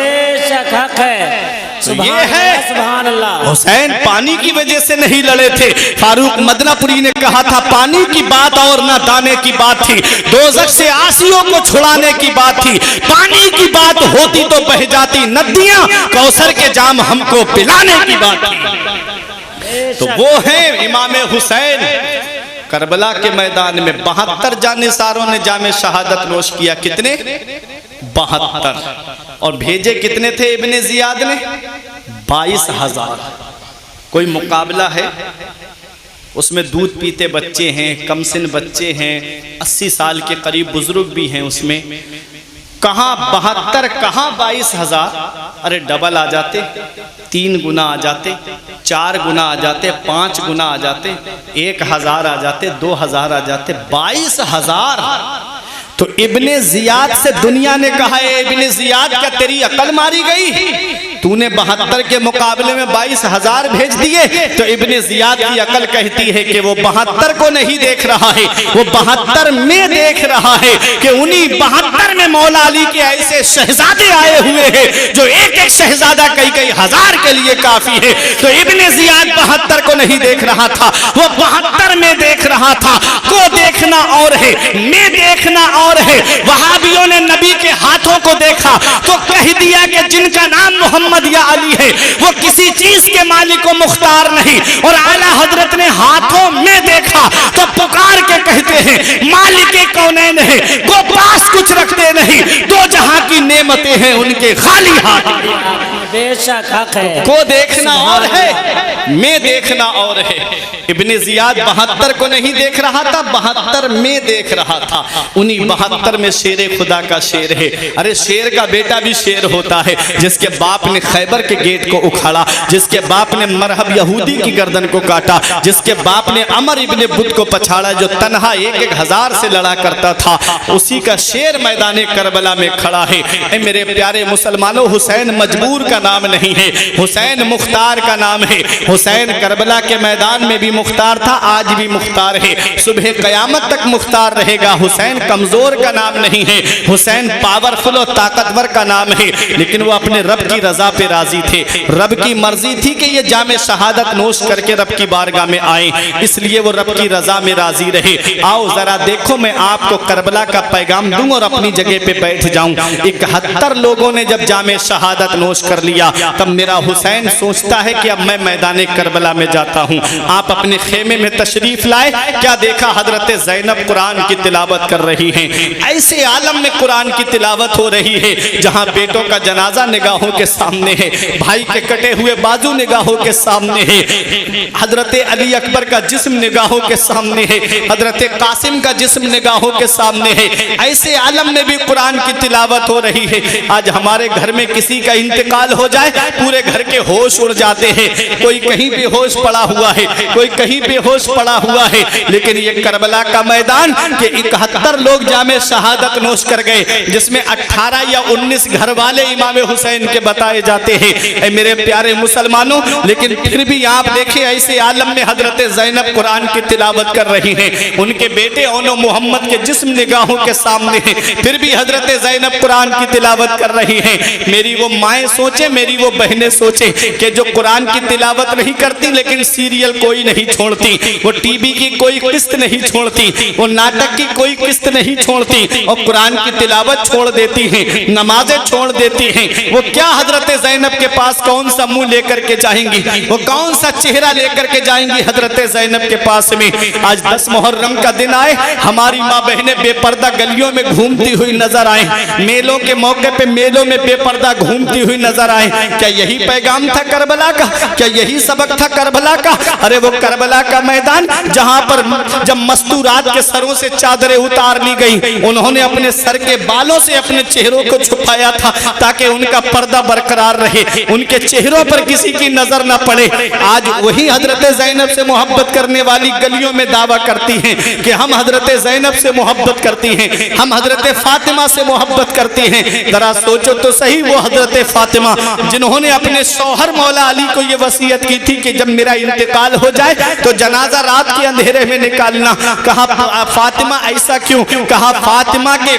ये है सुभान अल्लाह। हुसैन पानी की वजह से नहीं लड़े थे। फारूक मदनापुरी ने कहा था पानी की बात और ना दाने की बात थी, दोज़ख से आसियों को छुड़ाने की बात थी। पानी की बात होती तो बह जाती नदियां, कौसर के जाम हमको पिलाने की बात थी। तो वो है इमाम हुसैन। करबला के मैदान में 72 जानिसारों ने जामे शहादत नोश किया। कितने? 72। और भेजे कितने थे इब्ने जियाद ने? 22,000। कोई मुकाबला है? उसमें दूध पीते बच्चे हैं, कमसिन बच्चे हैं, 80 साल के करीब बुजुर्ग भी हैं उसमें। कहाँ 72, कहाँ 22,000? अरे डबल आ जाते, 3 गुना आ जाते, 4 गुना आ जाते, 5 गुना आ जाते, 1,000 आ जाते, 2,000 आ जाते, 22,000। तो इब्ने जियाद से दुनिया ने कहा, इब्ने जियाद क्या तेरी अकल मारी गई? तूने 72 के मुकाबले में 22,000 भेज दिए। तो इब्ने जियाद की अकल कहती है कि वो 72 को नहीं देख रहा है, वो 72 में देख रहा है कि उन्हीं 72 में मौला अली के ऐसे शहजादे आए हुए हैं जो एक एक शहजादा कई हजार के लिए काफी है। तो इब्ने जियाद 72 को नहीं देख रहा था, वो 72 में देख रहा था। को देखना और है, मैं देखना और है। वहाबियों ने नबी के हाथों को देखा तो कह दिया कि जिनका नाम मोहम्मद या अली है वो किसी चीज के मालिक व मुख्तार नहीं। और आला हजरत ने हाथों में देखा तो पुकार के कहते हैं मालिक कौनैन है, वो पास कुछ रखते नहीं, दो जहां की नेमतें हैं उनके खाली हाथ। बेशक हक है। को देखना और है, मैं देखना और है। इब्ने जियाद 72 को नहीं देख रहा था, 72 में देख रहा था। उन्हीं 72 में शेर खुदा का शेर है। अरे शेर का बेटा भी शेर होता है। जिसके बाप ने खैबर के गेट को उखाड़ा, जिसके बाप ने मरहब यहूदी की गर्दन को काटा, जिसके बाप ने अमर इब्ने बुत को पछाड़ा, जो तन्हा 1,000 से लड़ा करता था, उसी का शेर मैदान करबला में खड़ा है। मेरे प्यारे मुसलमानों, हुसैन मजबूर का नाम नहीं है, हुसैन मुख्तार का नाम है। हुसैन करबला के मैदान में भी मुख्तार था, आज भी मुख्तार है, सुबह कयामत तक मुख्तार रहेगा। हुसैन कमजोर का नाम नहीं है, हुसैन पावरफुल और ताकतवर का नाम है। लेकिन वो अपने रब की रजा पे राजी थे, रब की मर्जी थी कि ये जामे शहादत नोश करके रब की बारगाह में आए, इसलिए वो रब की रजा में राजी रहे। आओ जरा देखो, मैं आपको करबला का पैगाम दूं और अपनी जगह पे बैठ जाऊं। 71 लोगों ने जब जामे शहादत नोश कर लिया, तब मेरा हुसैन सोचता है कि अब मैं मैदान करबला में जाता हूं। आप अपने खेमे में तशरीफ लाए, क्या देखा, हजरत ज़ैनब कुरान की तिलावत कर रही हैं। ऐसे आलम में कुरान की तिलावत हो रही है जहां बेटों का जनाजा निगाहों के सामने है, भाई के कटे हुए बाजू निगाहों के सामने है, हजरत अली अकबर का जिस्म निगाहों के सामने है, हजरत कासिम का जिस्म निगाहों के सामने है। ऐसे आलम में भी कुरान की तिलावत हो रही है। आज हमारे घर में किसी का इंतकाल हो जाए, पूरे घर के होश उड़ जाते हैं, कोई कहीं बेहोश पड़ा हुआ है, कोई कहीं बेहोश पड़ा हुआ है। लेकिन ये करबला का मैदान के 71 लोग जामे शहादत नोश कर गए, जिसमें 18 या 19 घर वाले इमाम हुसैन के बताए जाते हैं। ऐ मेरे प्यारे मुसलमानों, लेकिन फिर भी आप देखिए, ऐसे आलम में हजरत ज़ैनब कुरान की तिलावत कर रही हैं, उनके बेटे ओनो मोहम्मद के जिस्म निगाहों के सामने है, फिर भी हजरत ज़ैनब कुरान की तिलावत कर रही हैं। मेरी वो माएँ सोचे, मेरी वो बहनें सोचे कि जो कुरान की तिलावत नहीं करती लेकिन सीरियल कोई नहीं छोड़ती, वो टीवी की कोई किस्त नहीं छोड़ती, वो नाटक की कोई किस्त नहीं छोड़ती और कुरान की तिलावत छोड़ देती हैं, नमाजें छोड़ देती हैं। वो क्या हजरत ज़ैनब के पास कौन सा मुंह लेकर के जाएंगी, वो कौन सा चेहरा लेकर के जाएंगी हजरत ज़ैनब के पास में। आज 10 मुहर्रम का दिन आए, हमारी माँ बहनें बेपर्दा गलियों में घूमती हुई नजर आए, मेलों के मौके पे मेलों में बेपर्दा घूमती हुई नजर आए। क्या यही पैगाम था करबला का? क्या यही सबक था करबला का? अरे वो करबला का मैदान जहां पर जब मस्तूरात के सरों से चादरें उतार ली गई, उन्होंने अपने सर के बालों से अपने चेहरों को छुपाया था ताकि उनका पर्दा बरकरार रहे, उनके चेहरों पर किसी की नजर न पड़े। आज वही हजरत ज़ैनब से मोहब्बत करने वाली गलियों में दावा करती हैं कि हम हजरत ज़ैनब से मोहब्बत करती हैं, हम हजरत फातिमा से मोहब्बत करती हैं। जरा सोचो तो सही, वो हजरत फातिमा जिन्होंने अपने शौहर मौला अली को ये वसीयत की थी कि जब मेरा इंतकाल हो जाए तो जनाजा रात के अंधेरे में निकालना। कहा फातिमा ऐसा क्यों? कहा फातिमा के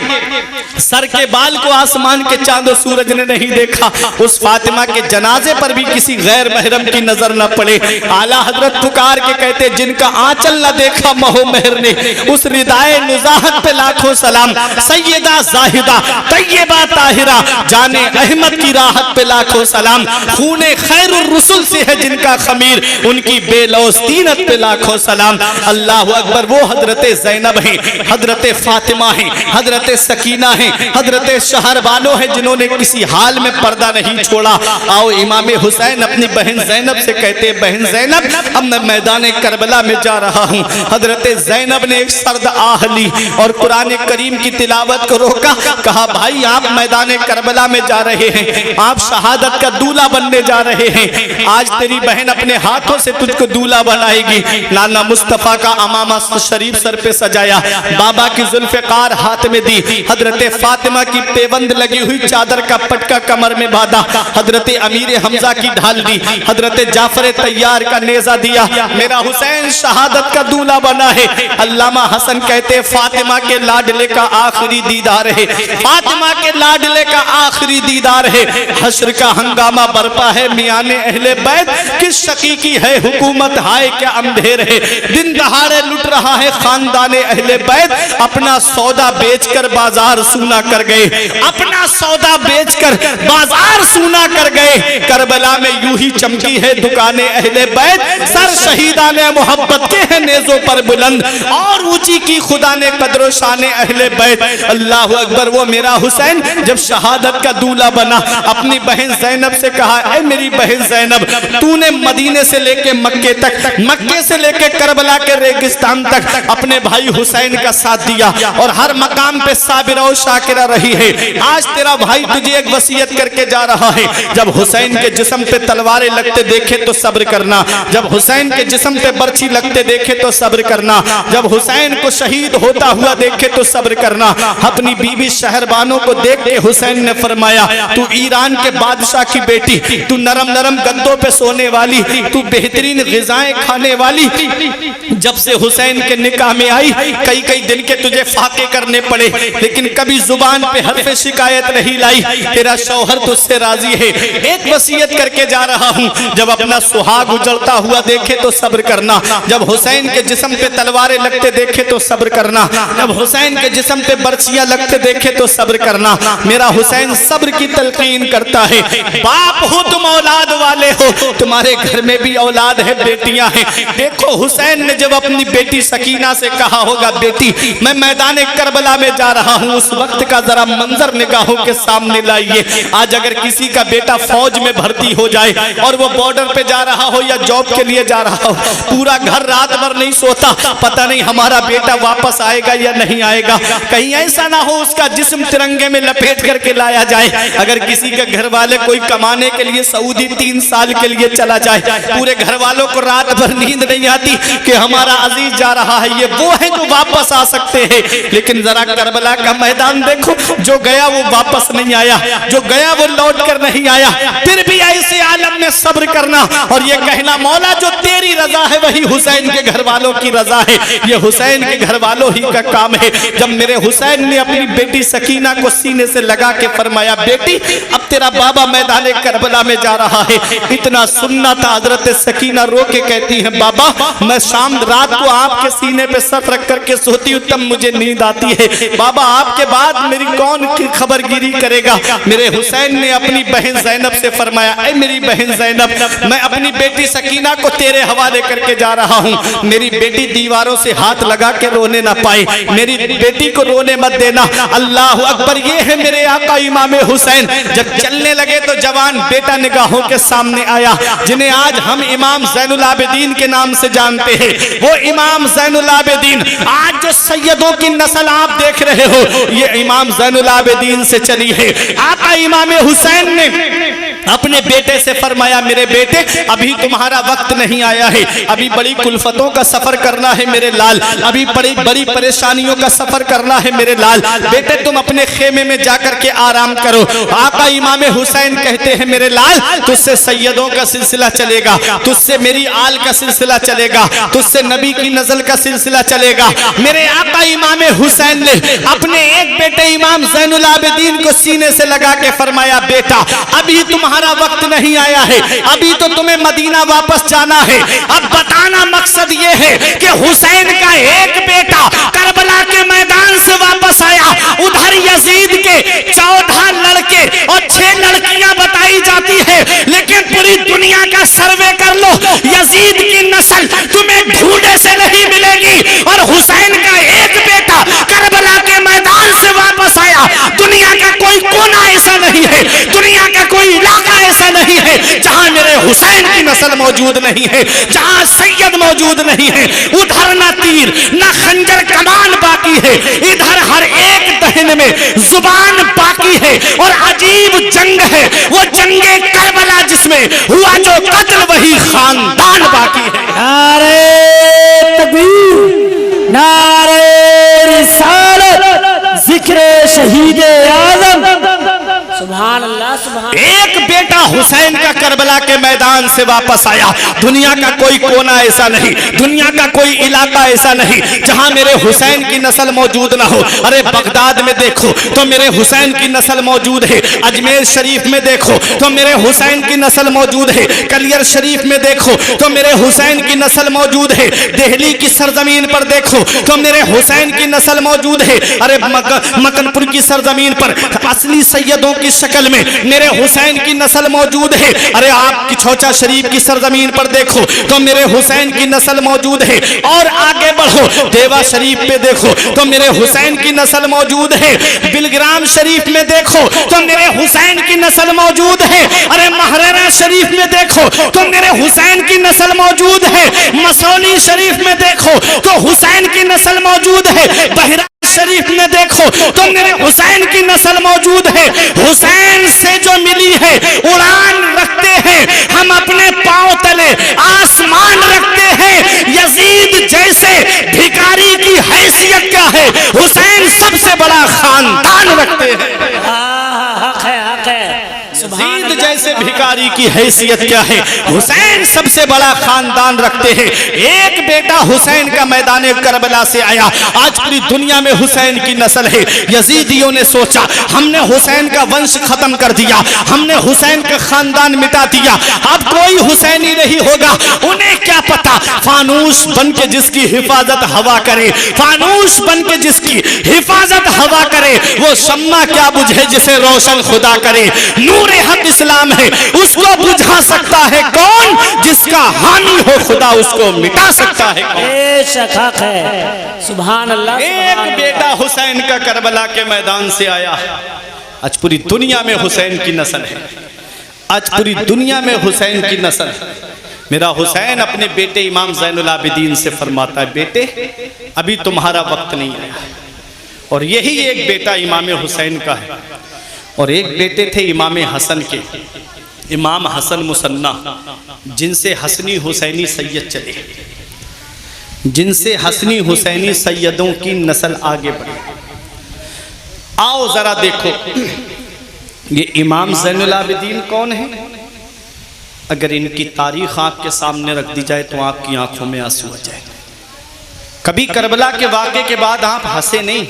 सर के बाल को आसमान के चांद और सूरज ने नहीं देखा, उस फातिमा के जनाजे पर भी किसी गैर महरम की नजर न पड़े। आला हजरत पुकार के कहते, जिनका आंचल न देखा महो मेहर ने, उस रिदाए नुज़ाहत पे लाखों सलाम। सैयदा जाहिदा तैयबा ताहिरा जाने अहमद की राहत पे लाखों सलाम। खूने खैरुर रसूल से है जिनका खमीर, उनकी बेलौस तीनत पे लाखों सलाम। अल्लाह अकबर। वो हजरत ज़ैनब हैं, हजरत फातिमा हैं, हजरत सकीना हैं, हजरत शहरबानो हैं, जिन्होंने किसी हाल में पर्दा नहीं छोड़ा। आओ इमाम हुसैन अपनी बहन ज़ैनब से कहते, बहन ज़ैनब अब मैं मैदान करबला में जा रहा हूँ। हजरत ज़ैनब ने एक सर्द आह ली और कुरान करीम की तिलावत को रोका। कहा भाई आप मैदान करबला में जा रहे हैं, आप शहादत का दूल्हा बनने जा रहे हैं। आज तेरी बहन अपने हाथों से तुझको दूल्हा बनाएगी। नाना मुस्तफ़ा का अमामा शरीफ सर पे सजाया, बाबा की जुल्फ़िकार हाथ में दी, हजरत फातिमा की पेबंद लगी हुई चादर का पटका कमर में बांधा, हजरत अमीर हमजा की ढाल दी, हजरत जाफर तैयार का नेजा दिया। मेरा हुसैन शहादत का दूल्हा बना है। अल्लामा हसन कहते फातिमा के लाडले का आखिरी दीदार है, फातिमा के लाडले का आखिरी दीदार है। हश्र का हंगामा बरपा है मियाने अहले बैत, किस शकी की है हुकूमत, हाय क्या अंधेर है। दिन दहाड़े लुट रहा है खानदाने अहले बैत, अपना सौदा बेचकर बाजार सूना कर गए, अपना सौदा बेचकर बाजार सूना कर गए। करबला में यूं ही चमकी है दुकानें अहले बैत, सर शहीदाने मोहब्बत के हैं नेज़ों पर बुलंद, और ऊंची की खुदा ने कदर शान अहले बैत। अल्लाह अकबर। वो मेरा हुसैन जब शहादत का दूल्हा बना, अपनी बहन ज़ैनब से कहा, ऐ मेरी बहन ज़ैनब, तूने मदीने से लेके मक्के तक, मक्के से लेके करबला के रेगिस्तान तक अपने भाई हुसैन का साथ दिया और हर मकाम पे साबिरा और शाकिरा रही है। आज तेरा भाई तुझे एक वसीयत करके जा रहा है, जब हुसैन के जिस्म पे तलवारें लगते देखे तो सब्र करना, जब हुसैन के जिस्म पे बर्छी लगते देखे तो सब्र करना, जब हुसैन को शहीद होता हुआ देखे तो सब्र करना। अपनी बीबी शहरबानों को देख के हुसैन ने फरमाया, तू ईरान के बादशाह की बेटी, तू नरम नरम गद्दों पे सोने वाली, तू बेहतरीन ग़िज़ाएं खाने वाली, जब से हुसैन के निकाह में आई कई कई दिन के तुझे फाके करने पड़े, लेकिन कभी जुबान पे हर्फ़े शिकायत नहीं लाई। तेरा शौहर तुझसे राजी है। एक वसीयत करके जा रहा हूँ, जब अपना सुहाग उजड़ता हुआ देखे तो सब्र करना, जब हुसैन के जिस्म पे तलवारें लगते देखे तो सब्र करना, जब हुसैन के जिस्म पे बर्छियां लगते देखे तो सब्र करना। मेरा हुसैन सब्र की तलकीन करता है। बाप हो तुम, औलाद वाले हो, तुम्हारे घर में भी औलाद है, बेटियां हैं। देखो हुसैन ने जब अपनी बेटी सकीना से कहा होगा, बेटी मैं मैदान करबला में जा रहा हूँ, उस वक्त का जरा मंजर निगाहों के सामने लाइए। आज अगर किसी का बेटा फौज में भर्ती हो जाए और वो बॉर्डर पे जा रहा हो या जॉब के लिए जा रहा हो, पूरा घर रात भर नहीं सोता, पता नहीं हमारा बेटा वापस आएगा या नहीं आएगा, कहीं ऐसा ना हो उसका जिस्म तिरंगे में लपेट करके लाया जाए। अगर किसी के घर वाले कोई कमाने के लिए सऊदी 3 साल के लिए चला जाए, पूरे घर वालों को रात भर नींद नहीं आती कि हमारा अजीज जा रहा है। ये वो है जो वापस आ सकते हैं, लेकिन जरा करबला का मैदान देखो, जो गया वो वापस नहीं आया, जो गया वो लौट कर नहीं आया। फिर भी ऐसे आलम में सब्र करना और ये कहना, मौला जो तेरी रजा है वही हुसैन के घर वालों की रजा है। ये हुसैन के घर वालों ही का काम है। जब मेरे हुसैन ने अपनी बेटी सकीना को सीने से लगा के फरमाया, बेटी अब तेरा बाबा मैदान करबला में जा रहा है, इतना सुनना था। हजरत सकीना रो के कहती है, बाबा मैं शाम रात को आपके सीने पे सर रख करके सोती हूँ, तब मुझे नींद आती है। बाबा आपके बाद मेरी कौन खबरगिरी करेगा। मेरे हुसैन ने अपनी बहन ज़ैनब से फरमाया, ऐ मेरी बहन ज़ैनब, मैं अपनी बेटी सकीना को तेरे हवाले करके जा रहा हूँ। मेरी बेटी दीवारों से हाथ लगा के रोने ना पाए, मेरी बेटी को रोने मत देना। अल्लाह अकबर। ये है मेरे आका इमाम हुसैन। जब चलने लगे तो जवान बेटा निगाहों के सामने आया, जिन्हें आज हम इमाम ज़ैनुल आबिदीन के नाम से जानते हैं। वो इमाम ज़ैनुल आबिदीन, आज जो सैयदों की नस्ल आप देख रहे हो, ये इमाम ज़ैनुल आबिदीन से चली है। आका इमाम हुसैन ने अपने बेटे से फरमाया, मेरे बेटे अभी तुम्हारा वक्त नहीं आया है, अभी बड़ी कुल्फतों का सफर करना है मेरे लाल, अभी बड़ी बड़ी परेशानियों का सफर करना है मेरे लाल। बेटे तुम अपने खेमे में जाकर के आराम करो। आका इमाम हुसैन कहते हैं, मेरे लाल तुझसे सैयदों का सिलसिला चलेगा, तुझसे मेरी आल का सिलसिला चलेगा, तुझसे नबी की नस्ल का सिलसिला चलेगा। मेरे आका इमाम हुसैन ने अपने एक बेटे इमाम ज़ैनुल आबिदीन को सीने से लगा के फरमाया, बेटा अभी तुम्हारा वक्त नहीं आया है, अभी तो तुम्हें मदीना वापस जाना है। अब बताना मकसद ये है कि हुसैन का एक बेटा करबला के मैदान से वापस आया, उधर यजीद के 14 लड़के और 6 लड़कियां बताई जाती है, लेकिन पूरी दुनिया का सर्वे कर लो, यजीद की नस्ल तुम्हें ढूंढे से नहीं मिलेगी। और हुसैन का एक बेटा करबला के मैदान से वापस आया। दुनिया का कोई कोना ऐसा नहीं है, दुनिया का कोई इलाका ऐसा नहीं है जहां मेरे हुसैन की नस्ल मौजूद नहीं है, जहां सैयद मौजूद नहीं है। उधर ना तीर ना खंजर कमान बाकी है, इधर हर एक दहन में जुबान बाकी है। और अजीब जंग है वो जंगे करबला, जिसमें हुआ जो कत्ल वही खानदान बाकी है। नारे तकबीर, नारे रिसालत, जिक्र शहीद आज़म। सुभान अल्लाह, सुभान। एक बेटा हुसैन का करबला के मैदान से वापस आया। दुनिया का कोई कोना ऐसा नहीं, दुनिया का कोई इलाका ऐसा नहीं जहां मेरे हुसैन की नस्ल मौजूद ना हो। अरे बगदाद में देखो तो मेरे हुसैन की नस्ल मौजूद है, अजमेर शरीफ में देखो तो मेरे हुसैन की नस्ल मौजूद है, कलियर शरीफ में देखो तो मेरे हुसैन की नस्ल मौजूद है, दिल्ली की सरजमीन पर देखो तो मेरे हुसैन की नस्ल मौजूद है। अरे मकनपुर की सरजमीन पर असली सैयदों की शक्ल में मेरे हुसैन की नस्ल मौजूद है। अरे आपकी छोचा शरीफ की सरजमीन पर देखो तो मेरे हुसैन की नस्ल मौजूद है। और आगे बढ़ो, देवा शरीफ पे देखो तो मेरे हुसैन की नस्ल मौजूद है। बिलग्राम शरीफ में देखो तो मेरे हुसैन की नस्ल मौजूद है। अरे महरेरा शरीफ में देखो तो मेरे हुसैन की नस्ल मौजूद है। मसौली शरीफ में देखो तो हुसैन की नस्ल मौजूद है। बहरा शरीफ में देखो तो मेरे हुसैन की नस्ल मौजूद है। हुसैन से जो मिली है उड़ान रखते हैं हम, अपने पांव तले आसमान रखते हैं। यजीद जैसे भिखारी की हैसियत क्या है, हुसैन सबसे बड़ा खानदान रखते हैं। हक है, हक है। यजीद जैसे भिखारी की हैसियत क्या है। हुसैन सबसे बड़ा खानदान रखते हैं। एक बेटा हुसैन का मैदान करबला से आया। आज पूरी दुनिया में हुसैन की नस्ल है। यजीदियों ने सोचा हमने हुसैन का वंश खत्म कर दिया, हमने हुसैन का खानदान मिटा दिया, अब कोई हुसैनी नहीं होगा। उन्हें क्या पता, फानूस बन के जिसकी हिफाजत हवा करे, फानूस बन के जिसकी हिफाजत हवा करे, वो शम्मा क्या बुझे जिसे रोशन खुदा करे। नूरे हक इस्लाम है, उसको बुझा सकता है कौन, जिसका हामी हो खुदा उसको मिटा सकता है कौन। बेशक हक है, सुभान अल्लाह। एक बेटा हुसैन का करबला के मैदान से आया। आज पूरी दुनिया में हुसैन की नस्ल है, आज पूरी दुनिया में हुसैन की नस्ल है। मेरा हुसैन अपने बेटे इमाम ज़ैनुल आबिदीन से फरमाता है, बेटे अभी तुम्हारा वक्त नहीं आया। और यही एक बेटा इमाम हुसैन का है। और एक बेटे थे इमाम हसन के, इमाम हसन मुसन्ना, जिनसे हसनी हुसैनी सैयद चले, जिनसे हसनी हुसैनी सैयदों की नस्ल आगे बढ़ी। आओ जरा देखो ये इमाम ज़ैनुल आबिदीन कौन है। अगर इनकी तारीख आपके सामने रख दी जाए तो आपकी आंखों में आंसू आ जाए। कभी करबला के वाक़े के बाद आप हंसे नहीं,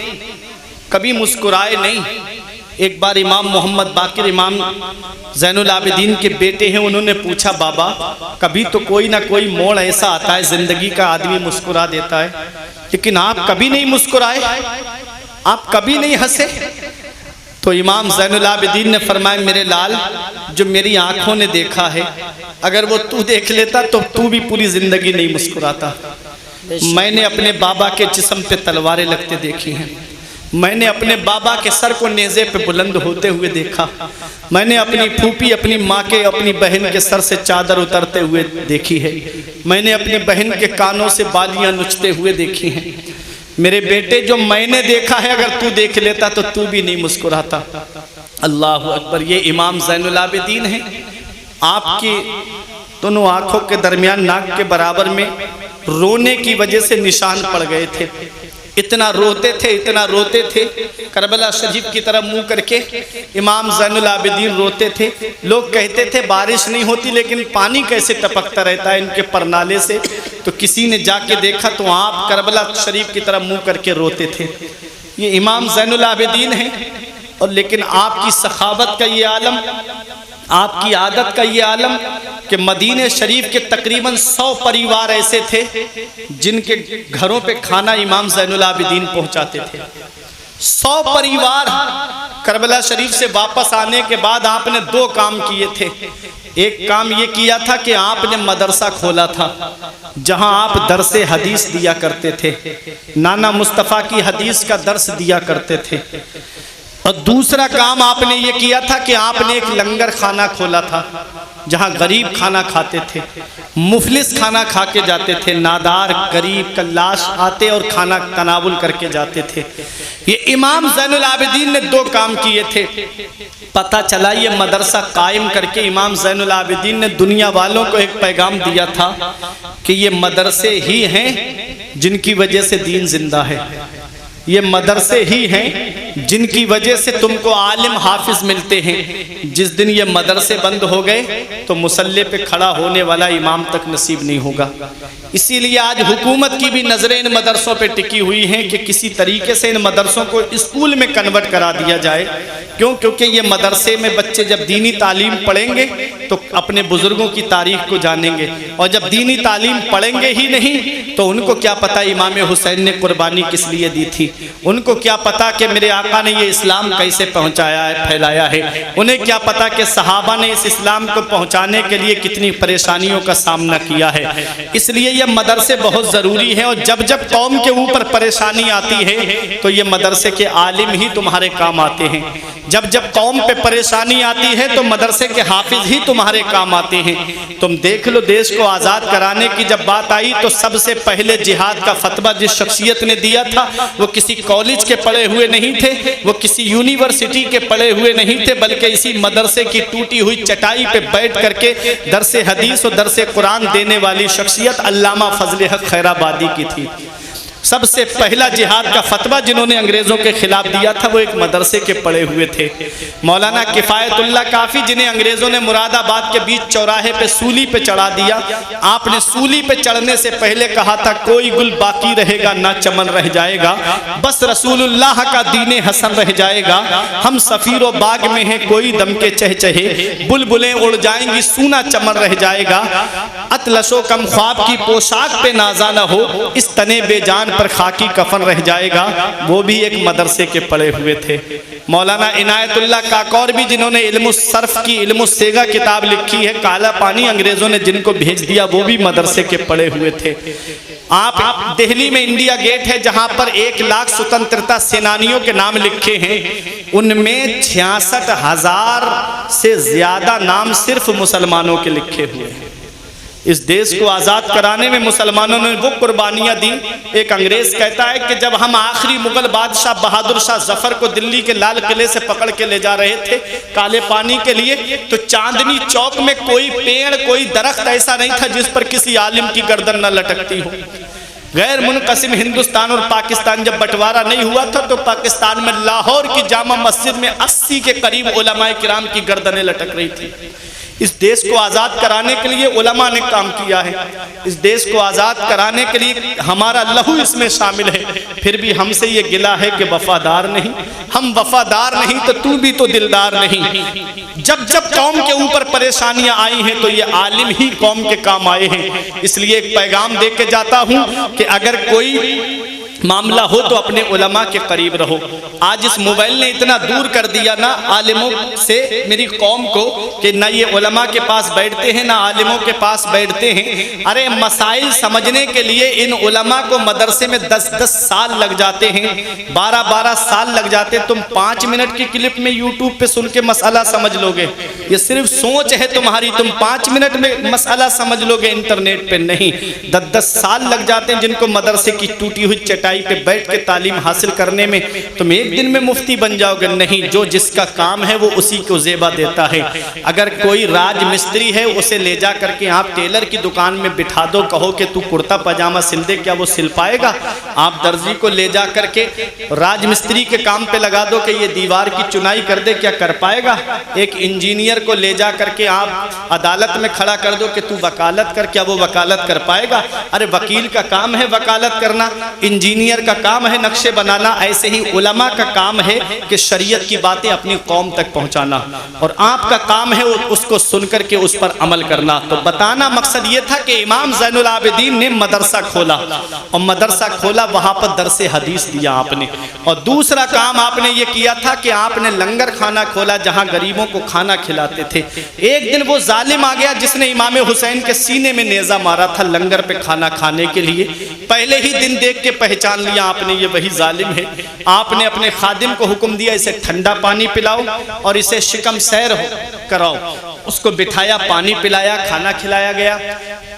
कभी मुस्कुराए नहीं। एक बार इमाम मोहम्मद बाकिर इमाम ज़ैनुल आबिदीन के बेटे हैं, उन्होंने पूछा बाबा कभी तो कोई ना कोई मोड़ ऐसा आता है जिंदगी का, आदमी मुस्कुरा देता है, लेकिन आप कभी नहीं मुस्कुराए, आप कभी नहीं हंसे। तो इमाम ज़ैनुल आबिदीन ने फरमाया, मेरे लाल जो मेरी आंखों ने देखा है, अगर वो तू देख लेता तो तू भी पूरी जिंदगी नहीं मुस्कुराता। मैंने अपने बाबा के जिस्म पे तलवारें लगते देखी हैं, मैंने अपने बाबा के सर को नेज़े पे बुलंद होते हुए देखा, मैंने अपनी फूफी अपनी माँ के अपनी बहन के सर से चादर उतरते हुए देखी है, मैंने अपनी बहन के कानों से बालियां नुचते हुए देखी हैं। मेरे बेटे जो मैंने देखा है अगर तू देख लेता तो तू भी नहीं मुस्कुराता। अल्लाह अकबर। ये इमाम ज़ैनुल आबिदीन है। आपकी दोनों आंखों के दरमियान नाक के बराबर में रोने की वजह से निशान पड़ गए थे। इतना रोते थे, इतना रोते थे, करबला शरीफ की तरफ मुंह करके इमाम ज़ैनुल आबिदीन रोते थे। लोग कहते थे बारिश नहीं होती लेकिन पानी कैसे टपकता रहता है इनके परनाले से। तो किसी ने जाके देखा तो आप करबला शरीफ की तरफ मुंह करके रोते थे। ये इमाम ज़ैनुल आबिदीन है। और लेकिन आपकी सखावत का ये आलम, आपकी आदत का ये आलम कि मदीने शरीफ के तकरीबन 100 परिवार ऐसे थे जिनके घरों पे खाना इमाम ज़ैनुल आबिदीन पहुंचाते थे। 100 परिवार। करबला शरीफ से वापस आने के बाद आपने 2 काम किए थे। एक काम ये किया था कि आपने मदरसा खोला था जहां आप दरसे हदीस दिया करते थे, नाना मुस्तफ़ा की हदीस का दर्स दिया करते थे। और दूसरा काम आपने ये किया था कि आपने एक लंगर खाना खोला था जहां गरीब खाना खाते थे, मुफलिस खाना खा के जाते थे, नादार गरीब कल्लाश आते और खाना तनावुल करके जाते थे। ये इमाम ज़ैनुल आबिदीन ने 2 काम किए थे। पता चला ये मदरसा कायम करके इमाम ज़ैनुल आबिदीन ने दुनिया वालों को एक पैगाम दिया था कि ये मदरसे ही हैं जिनकी वजह से दीन जिंदा है, ये मदरसे ही हैं जिनकी वजह से तुमको आलिम हाफिज मिलते हैं। जिस दिन ये मदरसे बंद हो गए तो मुसल्ले पे खड़ा होने वाला इमाम तक नसीब नहीं होगा। इसीलिए आज हुकूमत की भी नज़रें इन मदरसों पे टिकी हुई हैं कि किसी तरीके से इन मदरसों को स्कूल में कन्वर्ट करा दिया जाए। क्यों? क्योंकि ये मदरसे में बच्चे जब दीनी तालीम पढ़ेंगे तो अपने बुजुर्गों की तारीख को जानेंगे, और जब दीनी तालीम पढ़ेंगे ही नहीं तो उनको क्या पता इमाम हुसैन ने कुर्बानी किस लिए दी थी, उनको क्या पता कि मेरे आका ने ये इस्लाम कैसे पहुंचाया है, फैलाया है, उन्हें क्या पता कि सहाबा ने इस इस्लाम को पहुंचाने के लिए कितनी परेशानियों का सामना किया है। इसलिए ये मदरसे बहुत ज़रूरी हैं। और जब जब कौम के ऊपर परेशानी आती है तो ये मदरसे के आलिम ही तुम्हारे काम आते हैं। जब जब कौम पे परेशानी आती है तो मदरसे के हाफिज ही तुम्हारे काम आते हैं। तुम देख लो, देश को आज़ाद कराने की जब बात आई तो सबसे पहले जिहाद का फतवा जिस शख्सियत ने दिया था वो किसी कॉलेज के पढ़े हुए नहीं थे, वो किसी यूनिवर्सिटी के पढ़े हुए नहीं थे, बल्कि इसी मदरसे की टूटी हुई चटाई पे बैठ करके दरसे हदीस और दरसे कुरान देने वाली शख्सियत अल्लामा फजल हक खैराबादी की थी। सबसे पहला जिहाद का फतवा जिन्होंने अंग्रेजों के खिलाफ दिया था वो एक मदरसे के पढ़े हुए थे, मौलाना किफायतुल्लाह काफी, जिन्हें अंग्रेजों ने मुरादाबाद के बीच चौराहे पे सूली पे चढ़ा दिया। आपने सूली पे चढ़ने से पहले कहा था कोई गुल बाकी रहेगा ना चमन रह जाएगा, बस रसूलुल्लाह का दीने हसन रह जाएगा। हम सफीरो बाग में हैं कोई दम के चहचहे, बुलबुलें उड़ जाएंगी सूना चमन रह जाएगा। अतलशो कम ख्वाब की पोशाक पे नाजा न हो, इस तने बेजान पर खाकी कफन रह जाएगा। वो भी एक मदरसे के पढ़े हुए थे। मौलाना इनायतुल्लाह काकौर भी, जिन्होंने इल्मुस सर्फ की इल्मुस सेगा किताब लिखी है, काला पानी अंग्रेजों ने जिनको भेज दिया, वो भी मदरसे के पढ़े हुए थे। आप दिल्ली में इंडिया गेट है जहां पर 1 लाख स्वतंत्रता सेनानियों के नाम लिखे हैं, उनमें 66,000 से ज्यादा नाम सिर्फ मुसलमानों के लिखे हुए हैं। इस देश को आज़ाद कराने में मुसलमानों ने वो कुर्बानियां दी। एक अंग्रेज कहता है कि जब हम आखिरी मुगल बादशाह बहादुर शाह जफर को दिल्ली के लाल किले से पकड़ के ले जा रहे थे काले पानी के लिए, तो चांदनी चौक में कोई पेड़ कोई दरख्त ऐसा नहीं था जिस पर किसी आलिम की गर्दन न लटकती हो। गैर मुनक़सिम हिंदुस्तान और पाकिस्तान जब बंटवारा नहीं हुआ था तो पाकिस्तान में लाहौर की जामा मस्जिद में 80 के करीब उलमाए किराम की गर्दनें लटक रही थी। इस देश को आज़ाद कराने के लिए उलमा ने काम किया है, इस देश को आज़ाद कराने के लिए हमारा लहू इसमें शामिल है। फिर भी हमसे ये गिला है कि वफादार नहीं, हम वफादार नहीं तो तू भी तो दिलदार नहीं। जब जब कौम के ऊपर परेशानियां आई हैं तो ये आलिम ही कौम के काम आए हैं। इसलिए एक पैगाम दे के जाता हूं कि अगर कोई मामला हो तो अपने उलमा के करीब रहो। आज इस मोबाइल ने इतना दूर कर दिया ना आलिमों से मेरी कौम को कि ना ये उलमा के पास बैठते हैं ना आलिमों के पास बैठते हैं। अरे मसाइल समझने के लिए इन उलमा को मदरसे में 10-10 साल लग जाते हैं, 12-12 साल लग जाते। तुम 5 मिनट की क्लिप में यूट्यूब पे सुन के मसला समझ लोगे, ये सिर्फ सोच है तुम्हारी, तुम 5 मिनट में मसला समझ लोगे, इंटरनेट पे नहीं। 10-10 साल लग जाते हैं जिनको मदरसे की टूटी हुई चटाई पे बैठ के तालीम हासिल करने में। तुम एक दिन में मुफ्ती बन जाओगे नहीं, जो जिसका काम है वो उसी को जेबा देता है। अगर कोई राज मिस्त्री है उसे ले जा करके आप टेलर की दुकान में बिठा दो, कहो कि तू कुर्ता पजामा सिल दे, क्या वो सिल पाएगा? आप दर्जी को ले जा करके राज मिस्त्री के काम पे लगा दो कि ये दीवार की चुनाई कर दे, क्या कर पाएगा? एक इंजीनियर को ले जा करके आप अदालत में खड़ा कर दो कि तू वकालत कर, क्या वो वकालत कर पाएगा? अरे वकील का काम है वकालत करना, इंजीनियर का काम है नक्शे बनाना। ऐसे ही उलमा का काम है कि शरीयत की बातें अपनी कौम तक पहुंचाना, और आपका काम है उसको सुनकर के उस पर अमल करना। तो बताना मकसद ये था कि इमाम ज़ैनुल आबिदीन ने मदरसा खोला, और मदरसा खोला वहां पर दरसे हदीस दिया आपने। और दूसरा काम आपने ये किया था कि आपने लंगर खाना खोला जहां गरीबों को खाना खिलाते थे। एक दिन वो जालिम आ गया जिसने इमाम हुसैन के सीने में नेजा मारा था लंगर पे खाना खाने के लिए। पहले ही दिन देख के पहचान लिया आपने ये वही जालिम है। आपने अपने खादिम को हुक्म दिया इसे ठंडा पानी पिलाओ और इसे शिकम सैर कराओ। उसको बिठाया, पानी पिलाया, खाना खिलाया गया।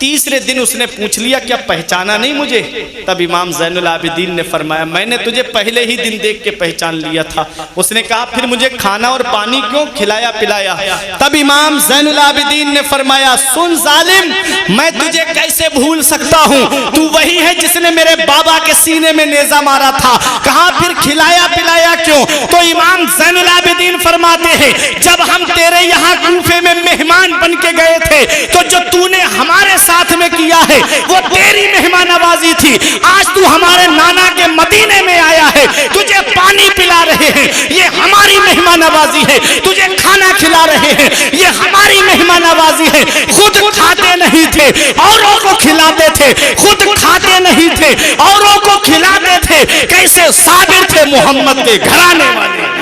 तीसरे दिन उसने पूछ लिया क्या पहचाना नहीं मुझे? तब इमाम ज़ैनुल आबिदीन ने फरमाया मैंने तुझे पहले ही दिन देख के पहचान लिया था। उसने कहा फिर मुझे खाना और पानी क्यों खिलाया पिलाया? तब इमाम ज़ैनुल आबिदीन ने फरमाया सुन जालिम, मैं तुझे कैसे भूल सकता हूँ, तू वही है जिसने मेरे बाबा के सीने में नेजा मारा था, कहा फिर खिलाया पिलाया क्यों? तो इमाम ज़ैनुल आबिदीन फरमाते हैं जब हम तेरे यहाँ कूफे में मेहमान बन के गए थे तो जो तूने हमारे साथ में किया है वो तेरी मेहमान नवाजी थी। आज तू हमारे नाना के मदीने में आया है, तुझे पानी पिला रहे हैं, ये हमारी मेहमान नवाजी है। तुझे खाना खिला रहे हैं, ये हमारी मेहमान नवाजी है। खुद खाते नहीं थे औरों को खिलाते थे, खुद खाते नहीं थे औरों को खिलाते थे। कैसे साबिर थे मोहम्मद के घराने वाले।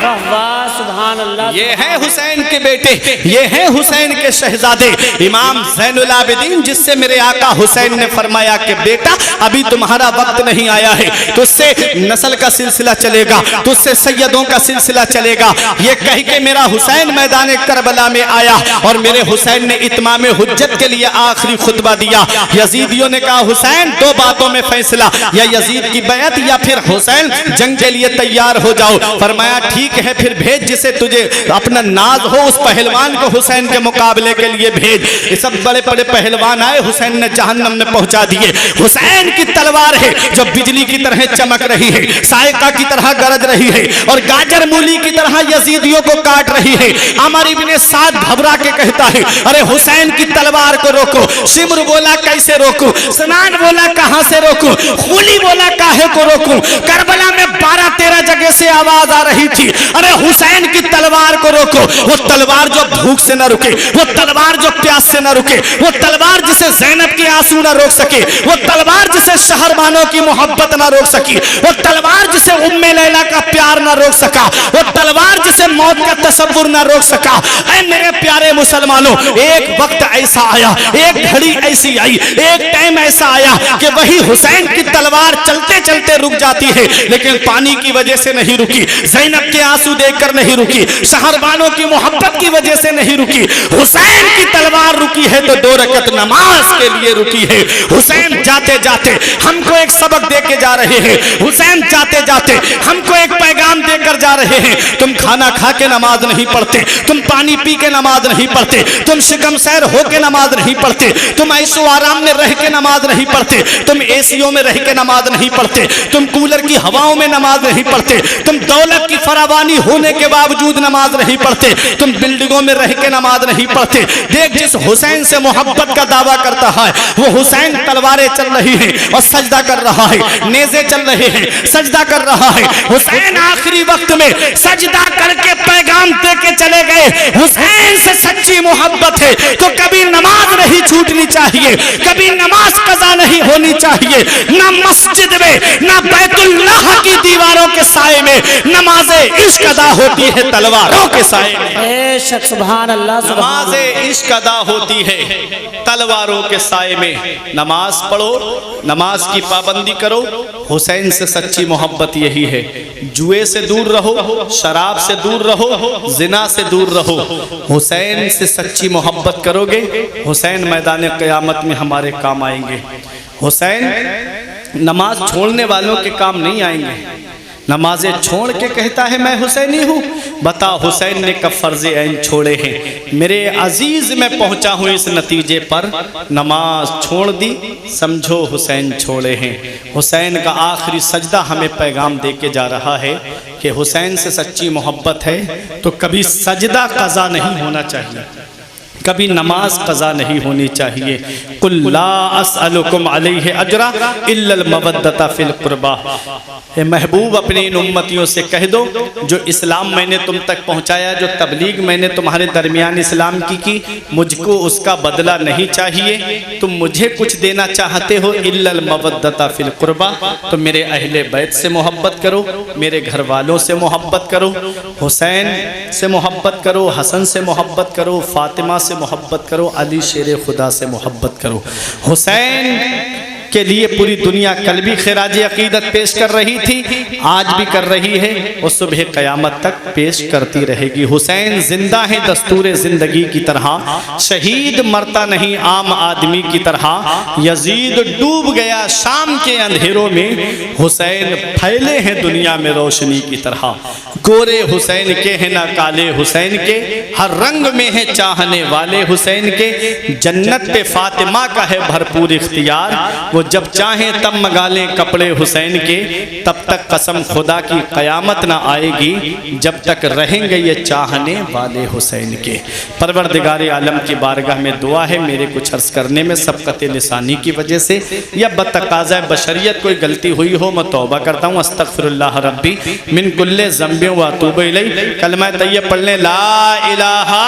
सुभान अल्लाह। ये है हुसैन के बेटे, ये है हुसैन के शहजादे इमाम ज़ैनुल आबिदीन, जिससे मेरे आका हुसैन ने फरमाया कि बेटा अभी तुम्हारा वक्त नहीं आया है, तुझसे नस्ल का सिलसिला चलेगा, तुझसे सैयदों का सिलसिला चलेगा। ये कह के मेरा हुसैन मैदान करबला में आया और मेरे हुसैन ने इत्माम हुज्जत के लिए आखिरी खुतबा दिया। यजीदियों ने कहा हुसैन दो बातों में फैसला, या यजीद की बैत या फिर हुसैन जंग के लिए तैयार हो जाओ। फरमाया ठीक है फिर भेज जिसे तुझे अपना नाज हो उस पहलवान को हुसैन के मुकाबले के लिए भेज। ये सब बड़े बड़े पहलवान आए, हुसैन ने जहन्नम में पहुंचा दिए। हुसैन की तलवार है जो बिजली की तरह चमक रही है, सायका की तरह गरज रही है और गाजर मूली की तरह यजीदियों को काट रही है। अमर इब्ने साद घबरा के कहता है, अरे हुसैन की तलवार को रोको। शिम्र बोला कैसे रोकूं, सनान बोला कहां से रोकूं, खूली बोला काहे को रोकूं। करबला में 12-13 जगह से आवाज आ रही थी, अरे हुसैन की तलवार को रोको। वो तलवार जो भूख से न रुके, वो तलवार जो प्यास से न रुके, वो तलवार जिसे ज़ैनब के आंसू न रोक सके, वो तलवार जिसे शहरबानों की मोहब्बत न रोक सकी, वो तलवार जिसे उम्मे लैला का प्यार न रोक सका, वो तलवार जिसे मौत का तसव्वुर न रोक सका। ऐ मेरे प्यारे मुसलमानों, एक वक्त ऐसा आया, एक घड़ी ऐसी आई, एक टाइम ऐसा आया कि वही हुसैन की तलवार चलते चलते रुक जाती है, लेकिन पानी की वजह से नहीं रुकी, ज़ैनब के आंसू देखकर नहीं रुकी, शहरबानों की मोहब्बत की वजह से नहीं रुकी। हुसैन की तलवार रुकी है तो 2 रकत नमाज के लिए रुकी है। हुसैन जाते जाते हमको एक सबक दे के जा रहे हैं। हुसैन जाते जाते हमको एक पैगाम देकर जा रहे हैं। तुम खाना खा के नमाज नहीं पढ़ते, तुम पानी पी के नमाज नहीं पढ़ते, तुम शिकम सैर हो के नमाज नहीं पढ़ते, तुम ऐशो आराम में रह के नमाज नहीं पढ़ते, तुम एसीओ में रह के नमाज नहीं पढ़ते, तुम कूलर की हवाओं में नमाज नहीं पढ़ते, तुम दौलत की फरावानी होने के बावजूद नमाज नहीं पढ़ते, तुम बिल्डिंगों में रह के नमाज नहीं पढ़ते। देख, जिस हुसैन से मोहब्बत का दावा करता है वो हुसैन तलवारें चल रही हैं और सजदा कर रहा है, नेज़े चल रहे हैं, सजदा कर रहा है। हुसैन आखिरी वक्त में सजदा करके पैगाम दे के चले गए, हुसैन से सच्ची मोहब्बत है तो कभी नमाज नहीं छूटनी चाहिए, कभी नमाज कज़ा नहीं होनी चाहिए। ना मस्जिद में, ना बैतुल्लाह की दीवारों के साए में नमाज़े इश्क अदा होती है, तलवारों के साए में। बेशक, सुभान अल्लाह, नमाज़े इश्क अदा होती है तलवारों के साए में। नमाज पढ़ो, नमाज की पाबंदी करो। हुसैन से सच्ची मोहब्बत यही है। जुए से दूर रहो, शराब से दूर रहो, जिना से दूर रहो। हुसैन से सच्ची मोहब्बत करोगे, हुसैन मैदान क़यामत में हमारे काम आएंगे। हुसैन नमाज छोड़ने वालों के काम नहीं आएंगे। नमाजें छोड़ के कहता है मैं हुसैनी हूँ। बताओ हुसैन ने कब फ़र्ज़ ऐन छोड़े हैं? मेरे अजीज़ में पहुँचा हूँ इस नतीजे पर, नमाज छोड़ दी समझो हुसैन छोड़े हैं। हुसैन का आखिरी सजदा हमें पैगाम दे के जा रहा है कि हुसैन से सच्ची मोहब्बत है तो कभी सजदा क़ज़ा नहीं होना चाहिए, कभी नमाज कज़ा नहीं होनी चाहिए। कुल ला अस्अलुकुम अलैहि अजरा इल्लल मवद्दता फिल कुर्बा। हे महबूब, अपने इन उम्मतियों से कह दो जो इस्लाम मैंने तुम तक पहुंचाया, जो तबलीग मैंने तुम्हारे दरमियान इस्लाम की, मुझको उसका बदला नहीं चाहिए। तुम मुझे कुछ देना चाहते हो इल्लल मवद्दता फिल कुर्बा, तो मेरे अहले बैत से मोहब्बत करो, मेरे घर वालों से मोहब्बत करो, हुसैन से मोहब्बत करो, हसन से मोहब्बत करो, फातिमा से मोहब्बत करो, अली शेर खुदा से मोहब्बत करो। हुसैन के लिए पूरी दुनिया कल भी खिराज अकीदत पेश कर रही थी, आज भी कर रही है और सुबह क़यामत तक पेश करती रहेगी। हुसैन जिंदा है दस्तूर ज़िंदगी की तरह, शहीद मरता नहीं आम आदमी की तरह। यजीद डूब गया शाम के अंधेरों में, हुसैन फैले हैं दुनिया में रोशनी की तरह। गोरे हुसैन के हैं ना काले हुसैन के, हर रंग में है चाहने वाले हुसैन के। जन्नत पे फातिमा का है भरपूर इख्तियार, वो जब चाहें तब मंगा लें कपड़े हुसैन के। तब तक कसम खुदा की क़यामत ना आएगी जब तक रहेंगे ये चाहने वाले हुसैन के। परवरदिगार आलम की बारगाह में दुआ है, मेरे कुछ अर्ज़ करने में सबक़त लिसानी की वजह से या बतक़ाज़ा बशरियत कोई गलती हुई हो, मैं तौबा करता हूँ। अस्तग़फिरुल्लाह रब्बी मिन कुल्ले ज़ंबि व अतूबु इलैह। कलमा तय्यब पढ़ लें, ला इलाहा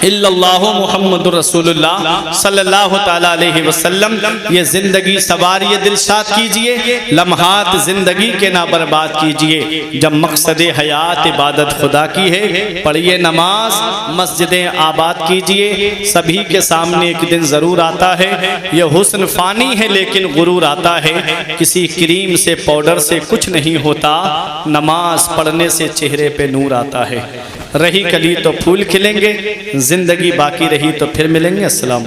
इल्लल्लाहु मुहम्मदुर रसूलुल्लाह सल्लल्लाहु ताला अलैहि वसल्लम। ये ज़िंदगी सवारिए दिलशाद कीजिए, लम्हात ज़िंदगी के ना बर्बाद कीजिए। जब मकसद हयात इबादत खुदा की है, पढ़िए नमाज, मस्जिदें आबाद कीजिए। सभी के सामने एक दिन ज़रूर आता है, ये हुस्न फ़ानी है लेकिन गुरूर आता है। किसी क्रीम से पाउडर से कुछ नहीं होता, नमाज पढ़ने से चेहरे पे नूर आता है। रही कली तो फूल खिलेंगे, ज़िंदगी बाकी रही तो फिर मिलेंगे। अस्सलाम।